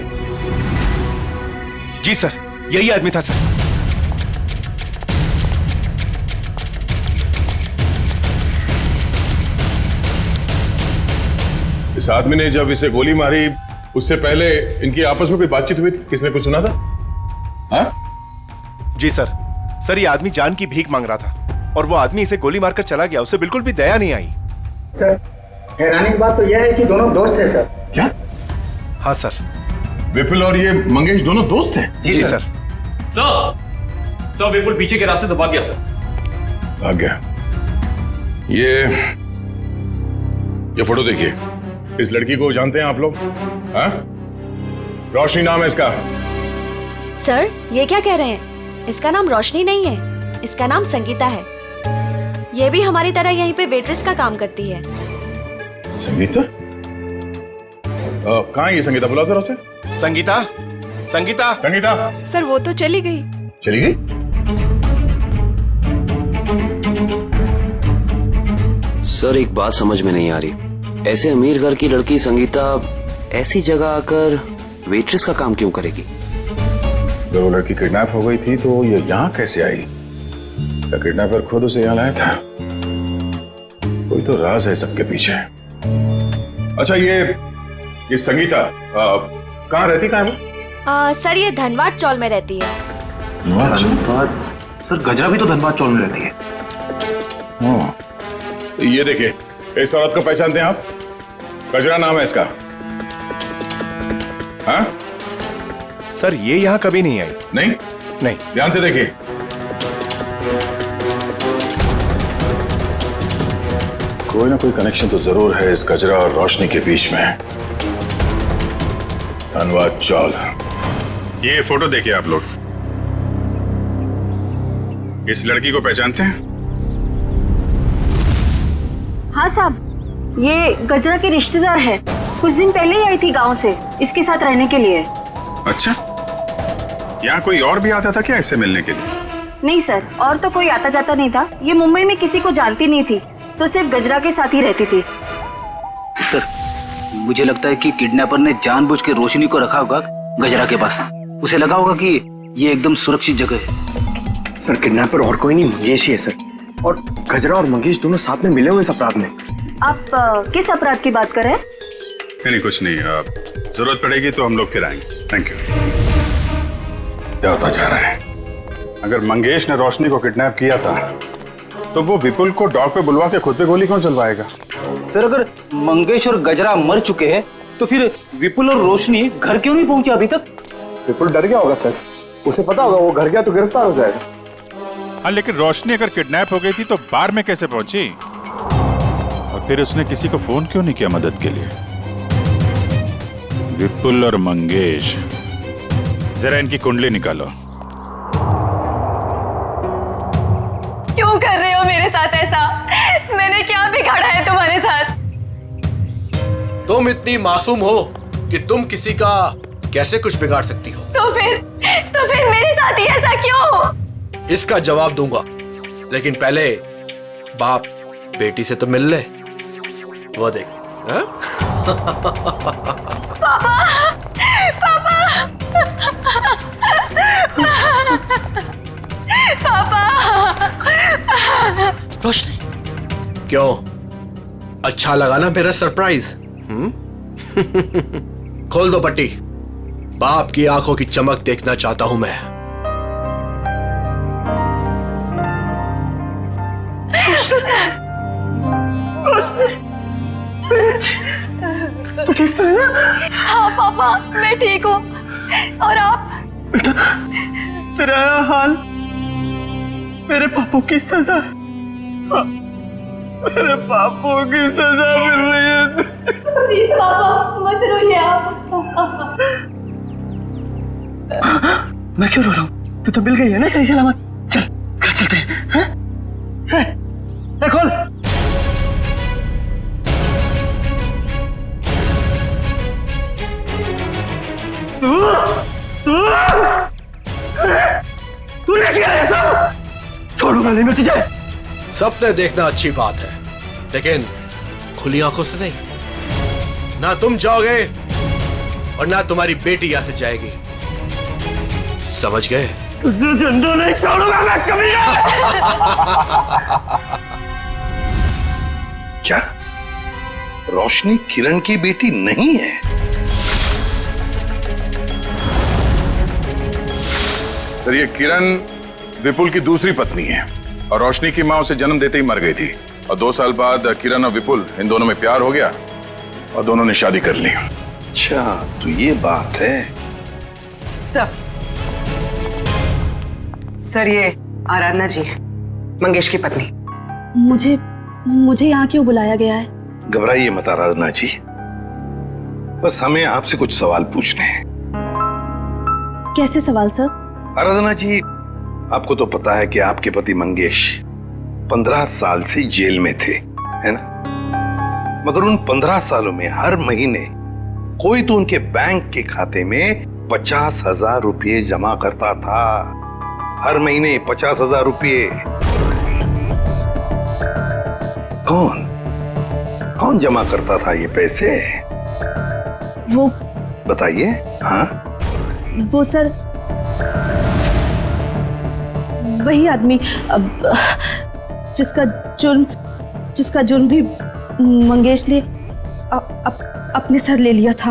जी सर, यही आदमी था सर। इस आदमी ने जब इसे गोली मारी उससे पहले इनकी आपस में कोई बातचीत हुई थी? किसने कुछ सुना था? हाँ? जी सर। सर, ये आदमी जान की भीख मांग रहा था और वो आदमी इसे गोली मारकर चला गया। उसे बिल्कुल भी दया नहीं आई। सर, हैरानी की बात तो यह है कि दोनों दोस्त हैं सर। क्या? हाँ सर। विपुल और ये मंगेश दोनों दोस्त हैं? जी सर। सर विपुल पीछे के रास्ते दबा गया सर। आ गया। ये फोटो देखिए। इस लड़की को जानते हैं आप लोग? हाँ? रोशनी नाम है इसका। सर, ये क्या कह रहे हैं? इसका नाम रोशनी नहीं है, इसका नाम संगीता है। ये भी हमारी तरह यहीं पे वेट्रेस का काम करती है। संगीता? कहाँ है ये संगीता? बुलाओ जरा उसे। संगीता, संगीता, संगीता। सर वो तो चली गई। चली गई? सर एक बात समझ में नहीं आ रही, ऐसे अमीर घर की लड़की संगीता ऐसी जगह आकर वेट्रेस का काम क्यों करेगी? जब वो लड़की किडनैप हो गई थी तो ये यहाँ कैसे आई? क्या किडनैपर खुद उसे यहाँ लाया था? कोई तो राज है सबके पीछे। अच्छा ये संगीता कहाँ रहती? कहाँ है वो? सर ये धनबाद चौल में रहती है। धनबाद? सर गजरा भी तो धनबाद चौल में रहती है। हाँ। ये देखिए, इस औरत को पहचानते हैं आप? गजरा नाम है इसका। हाँ? सर ये यहाँ कभी नहीं आई। नहीं? नहीं। ध्यान से देखिए। कोई ना कोई कनेक्शन तो जरूर है इस गजरा और रोशनी के बीच में। धनबाद चौल। ये फोटो देखिए आप लोग। इस लड़की को पहचानते हैं? हाँ साहब, ये गजरा की रिश्तेदार है। कुछ दिन पहले ही आई थी गांव से इसके साथ रहने के लिए। अच्छा, यहाँ कोई और भी आता था क्या इससे मिलने के लिए? नहीं सर, और तो कोई आता जाता नहीं था। ये मुंबई में किसी को जानती नहीं थी, तो सिर्फ गजरा के साथ ही रहती थी। सर मुझे लगता है कि किडनैपर ने जानबूझ के रोशनी को रखा होगा गजरा के पास। उसे लगा होगा कि ये एकदम सुरक्षित जगह है। सर किडनैपर और कोई नहीं, मंगेश ही है सर। और गजरा और मंगेश दोनों साथ में मिले हुए इस अपराध में। आप किस अपराध की बात कर रहे हैं? नहीं कुछ नहीं, जरूरत पड़ेगी तो हम लोग फिर आएंगे। Thank you. क्या होता जा रहा है? अगर मंगेश ने रोशनी को किडनैप किया था तो वो विपुल को डॉग पे बुलवा के खुद पे गोली कौन चलवाएगा? सर अगर मंगेश और गजरा मर चुके हैं तो फिर विपुल और रोशनी घर क्यों नहीं पहुंचे अभी तक? विपुल डर गया होगा सर। उसे पता होगा वो घर गया तो गिरफ्तार हो जाएगा। हाँ लेकिन रोशनी अगर किडनैप हो गई थी तो बार में कैसे पहुंची? और फिर उसने किसी को फोन क्यों नहीं किया मदद के लिए? विपुल और मंगेश, जरा इनकी कुंडली निकालो। क्यों कर रहे हो मेरे साथ ऐसा? मैंने क्या बिगाड़ा है तुम्हारे साथ? तुम इतनी मासूम हो कि तुम किसी का कैसे कुछ बिगाड़ सकती हो? तो फिर मेरे साथ ही ऐसा क्यों? इसका जवाब दूंगा, लेकिन पहले बाप बेटी से तो मिल ले। वो देख। हाँ? पापा, पापा, पापा। रोशनी, क्यों अच्छा लगा ना मेरा सरप्राइज? खोल दो पट्टी। बाप की आंखों की चमक देखना चाहता हूं मैं। तू ठीक तो है? हाँ पापा, मैं ठीक हूँ। और आप? बेटा, तेरा हाल मेरे पापों की सजा। मेरे पापों की सजा मिल रही है। प्लीज पापा मत रोइए आप। मैं क्यों रो रहा हूँ? तू तो मिल गई है ना सही सलामत। चल घर चलते हैं। हाँ? खोल। तूने किया ऐसा? छोड़ूंगा नहीं मैं तुझे। सपने देखना अच्छी बात है, लेकिन खुली आंखों से नहीं। ना तुम जाओगे और ना तुम्हारी बेटी यहां से जाएगी, समझ गए? तुझे जिंदा नहीं छोड़ूंगा मैं कभी। क्या रोशनी किरण की बेटी नहीं है। सर, ये किरण विपुल की दूसरी पत्नी है और रोशनी की मां उसे जन्म देते ही मर गई थी और 2 साल बाद किरण और विपुल इन दोनों में प्यार हो गया और दोनों ने शादी कर ली। अच्छा, तो ये बात है। सर ये आराधना जी, मंगेश की पत्नी। मुझे यहाँ क्यों बुलाया गया है? घबराइए मत आराधना जी, बस हमें आपसे कुछ सवाल पूछने हैं। कैसे सवाल सर? आराधना जी, आपको तो पता है कि आपके पति मंगेश 15 साल से जेल में थे, है ना? मगर उन 15 सालों में हर महीने कोई तो उनके बैंक के खाते में 50,000 रुपये जमा करता था। हर महीने 50,000 रुपये। कौन जमा करता था ये पैसे? वो बताइए। हाँ, वो सर वही आदमी जिसका जुर्म भी मंगेश ने अपने सर ले लिया था।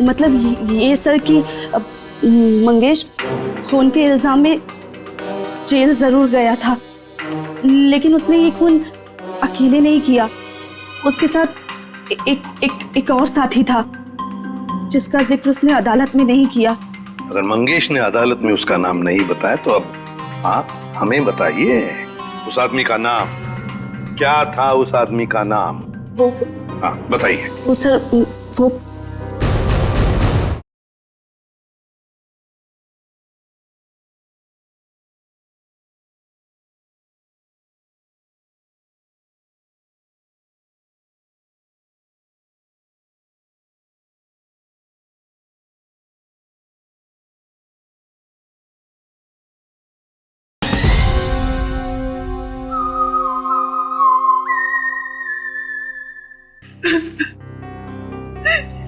मतलब ये सर कि मंगेश खून के इल्जाम में जेल जरूर गया था, लेकिन उसने ये खून अकेले नहीं किया। उसके साथ एक और साथी था जिसका जिक्र उसने अदालत में नहीं किया। अगर मंगेश ने अदालत में उसका नाम नहीं बताया तो अब आप हमें बताइए, उस आदमी का नाम क्या था? उस आदमी का नाम वो, हाँ बताइए। वो सर वो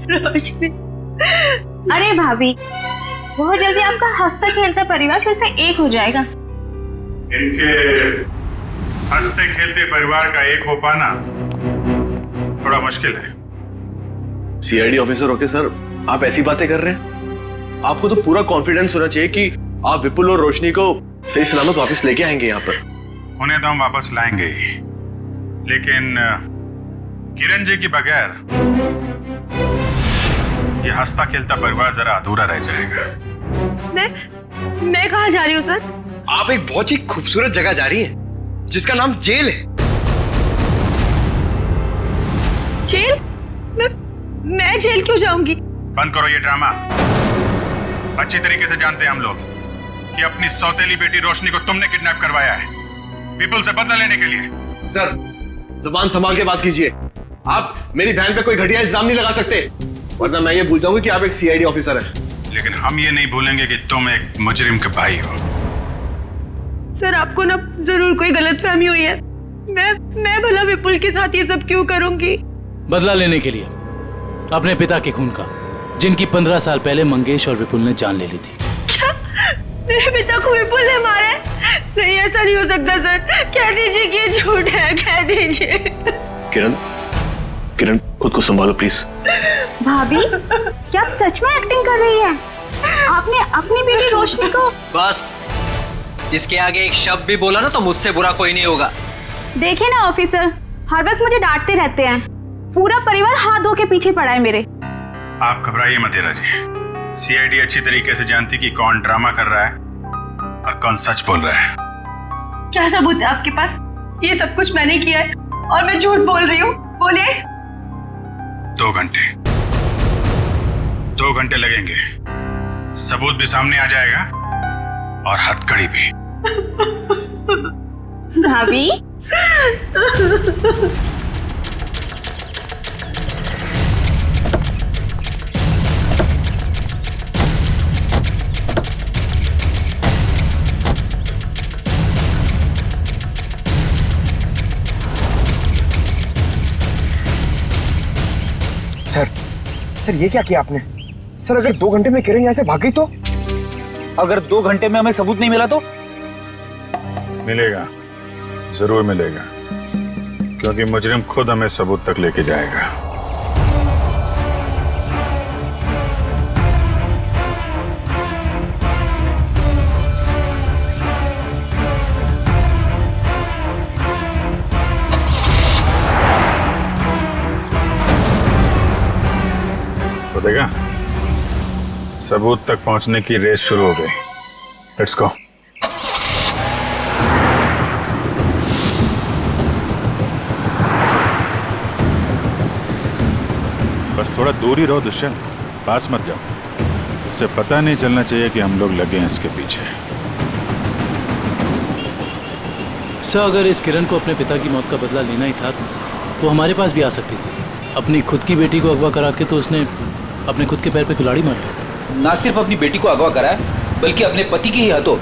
रोशनी। अरे भाभी, बहुत जल्दी आपका हंसता खेलता परिवार फिर से एक हो जाएगा। इनके हंसते खेलते परिवार का एक हो पाना थोड़ा मुश्किल है। सीआईडी ऑफिसर होके सर आप ऐसी बातें कर रहे हैं? आपको तो पूरा कॉन्फिडेंस होना चाहिए कि आप विपुल और रोशनी को सही सलामत वापस लेके आएंगे यहाँ पर। उन्हें तो हम वापस लाएंगे ही, लेकिन किरण जी के बगैर ये हंसता खेलता परिवार जरा अधूरा रह जाएगा। मैं कहाँ जा रही हूँ सर? आप एक बहुत ही खूबसूरत जगह जा रही हैं, जिसका नाम जेल है। जेल? मैं जेल क्यों जाऊंगी? बंद करो ये ड्रामा। अच्छी तरीके से जानते हैं हम लोग कि अपनी सौतेली बेटी रोशनी को तुमने किडनैप करवाया है विपुल से बदला लेने के लिए। सर जुबान संभाल के बात कीजिए। आप मेरी बहन पे कोई घटिया इल्जाम नहीं लगा सकते, वरना मैं ये भूल जाऊंगा कि आप एक सीआईडी ऑफिसर हैं। लेकिन हम ये नहीं भूलेंगे कि तुम एक मुजरिम के भाई हो। सर आपको ना जरूर कोई गलतफहमी हुई है। मैं भला विपुल के साथ ये सब क्यों करूंगी? बदला लेने के लिए, अपने पिता के खून का, जिनकी 15 साल पहले मंगेश और विपुल ने जान ले ली थी। क्या मेरे पिता को विपुल ने मारा है? नहीं, ऐसा नहीं हो सकता सर। कह दीजिए कि ये झूठ है, कह दीजिए। किरण खुद को संभालो प्लीज। भाभी, क्या आप सच में एक्टिंग कर रही हैं? आपने अपनी बेटी रोशनी को। बस, इसके आगे एक शब्द भी बोला ना तो मुझसे बुरा कोई नहीं होगा। देखिए ना ऑफिसर, हर वक्त मुझे डांटते रहते हैं। पूरा परिवार हाथ धो के पीछे पड़ा है मेरे। आप घबराइए मत हेरा जी। सीआईडी अच्छी तरीके से जानती कि कौन ड्रामा कर रहा है और कौन सच बोल रहा है। क्या सबूत है आपके पास? ये सब कुछ मैंने किया है और मैं झूठ बोल रही हूँ? बोलिए। 2 घंटे 2 घंटे लगेंगे। सबूत भी सामने आ जाएगा और हथकड़ी भी। भाभी, सर ये क्या किया आपने? सर अगर 2 घंटे में किरण यहाँ से भाग गई तो? अगर 2 घंटे में हमें सबूत नहीं मिला तो? मिलेगा। जरूर मिलेगा, क्योंकि मुजरिम खुद हमें सबूत तक लेके जाएगा। तो देखा, सबूत तक पहुंचने की रेस शुरू हो गई। Let's go. बस थोड़ा दूर ही रहो दुष्यंत, पास मत जाओ। उसे पता नहीं चलना चाहिए कि हम लोग लगे हैं इसके पीछे। सर, अगर इस किरण को अपने पिता की मौत का बदला लेना ही था तो हमारे पास भी आ सकती थी। अपनी खुद की बेटी को अगवा करा के तो उसने अपने खुद के पैर पे कुल्हाड़ी मार ली। ना सिर्फ अपनी बेटी को अगवा कराया, बल्कि अपने पति के ही हाथों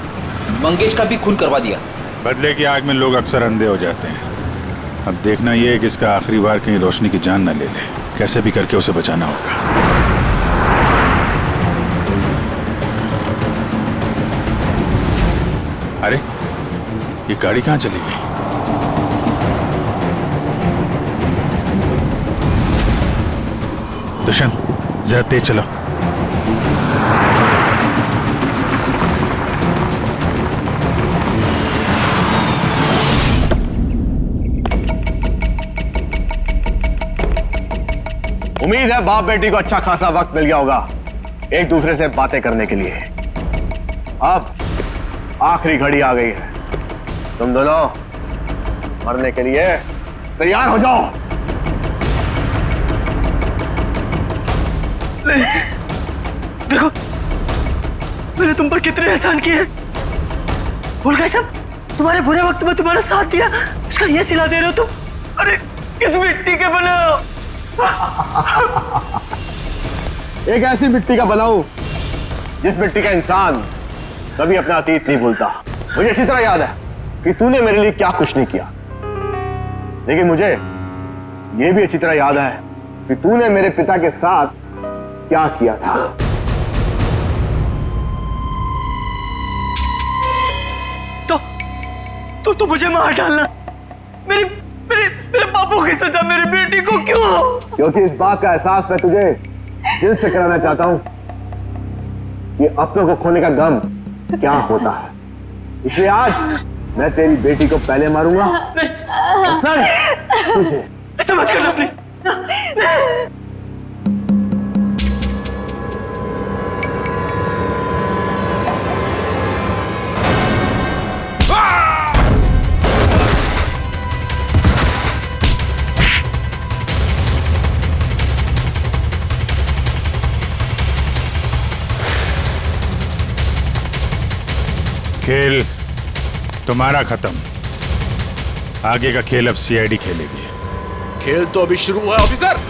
मंगेश का भी खून करवा दिया। बदले की आग में लोग अक्सर अंधे हो जाते हैं। अब देखना यह है कि इसका आखिरी बार कहीं रोशनी की जान न ले ले। कैसे भी करके उसे बचाना होगा। अरे ये गाड़ी कहाँ चली गई? दुष्यंत, जरा तेज चलो। उम्मीद है बाप बेटी को अच्छा खासा वक्त मिल गया होगा एक दूसरे से बातें करने के लिए। अब आखिरी घड़ी आ गई है, तुम दोनों मरने के लिए तैयार हो जाओ। देखो, मैंने तुम पर कितने एहसान किए। भूल गए सब? तुम्हारे बुरे वक्त में तुम्हारा साथ दिया, उसका ये सिला दे रहे हो तुम? अरे किस मिट्टी के बने हो? एक ऐसी मिट्टी का बनाऊं जिस मिट्टी का इंसान कभी अपना अतीत नहीं भूलता। मुझे अच्छी तरह याद है कि तूने मेरे लिए क्या कुछ नहीं किया, लेकिन मुझे यह भी अच्छी तरह याद है कि तूने मेरे पिता के साथ क्या किया था। तो मुझे मार डालना, मेरे मेरे मेरे बापू की सजा मेरी बेटी को क्यों? क्योंकि इस बात का एहसास मैं तुझे दिल से कराना चाहता हूं कि अपनों को खोने का गम क्या होता है। इसलिए आज मैं तेरी बेटी को पहले मारूंगा, तुझे। ऐसा मत करना प्लीज। खेल तुम्हारा खत्म। आगे का खेल अब सीआईडी खेलेगी। खेल तो अभी शुरू हुआ है ऑफिसर।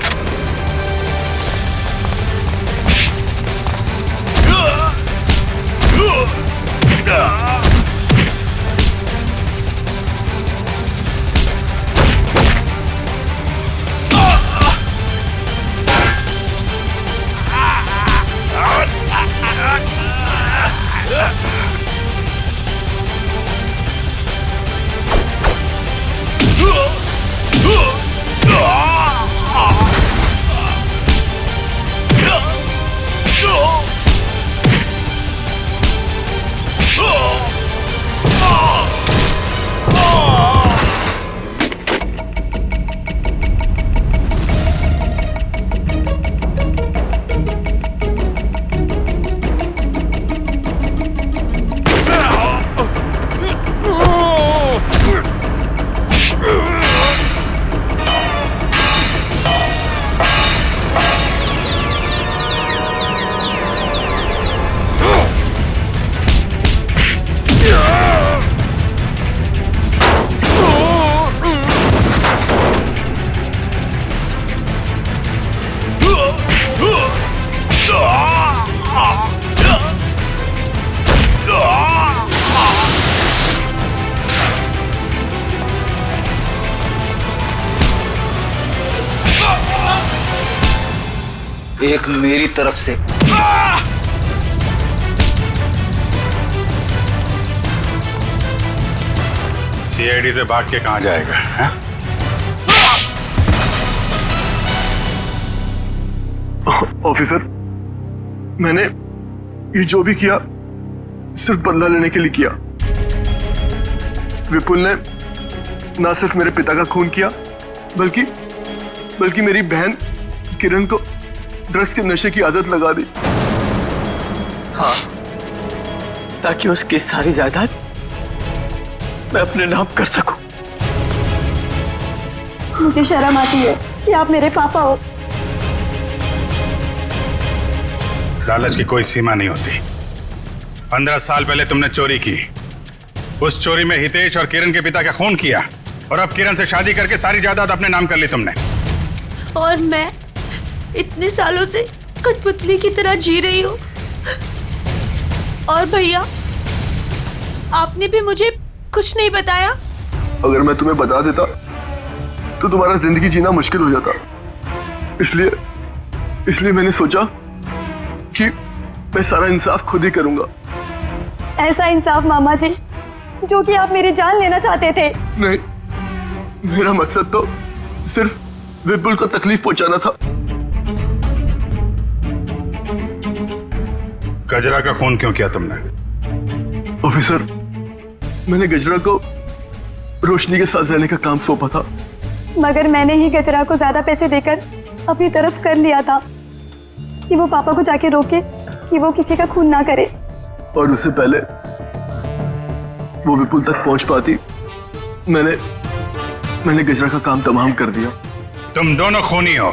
एक मेरी तरफ से सीआईडी से भाग के कहां जाएगा है? ऑफिसर, मैंने ये जो भी किया सिर्फ बदला लेने के लिए किया। विपुल ने ना सिर्फ मेरे पिता का खून किया बल्कि मेरी बहन किरण को ड्रग्स के नशे की आदत लगा दी। हाँ, ताकि उसकी सारी जायदाद मैं अपने नाम कर सकूं। मुझे शर्म आती है कि आप मेरे पापा हो। लालच की कोई सीमा नहीं होती। 15 साल पहले तुमने चोरी की, उस चोरी में हितेश और किरण के पिता का खून किया, और अब किरण से शादी करके सारी जायदाद अपने नाम कर ली तुमने। और मैं इतने सालों से कठपुतली की तरह जी रही हूँ। और भैया, आपने भी मुझे कुछ नहीं बताया। अगर मैं तुम्हें बता देता तो तुम्हारा जिंदगी जीना मुश्किल हो जाता। इसलिए मैंने सोचा कि मैं सारा इंसाफ खुद ही करूंगा। ऐसा इंसाफ मामा जी जो कि आप मेरी जान लेना चाहते थे। नहीं, मेरा मकसद तो सिर्फ विपुल को तकलीफ पहुंचाना था। गजरा का खून क्यों किया तुमने? ऑफिसर, मैंने गजरा को रोशनी के साथ रहने का काम सौंपा था, मगर मैंने ही गजरा को ज्यादा पैसे देकर अपनी तरफ कर लिया था कि वो पापा को जाके रोके कि वो किसी का खून ना करे। और उससे पहले वो विपुल तक पहुंच पाती, मैंने गजरा का काम तमाम कर दिया। तुम दोनों खूनी हो,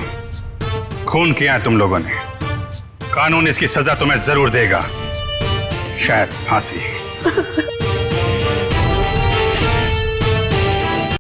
खून किया है तुम लोगों ने। कानून इसकी सजा तुम्हें जरूर देगा, शायद फांसी।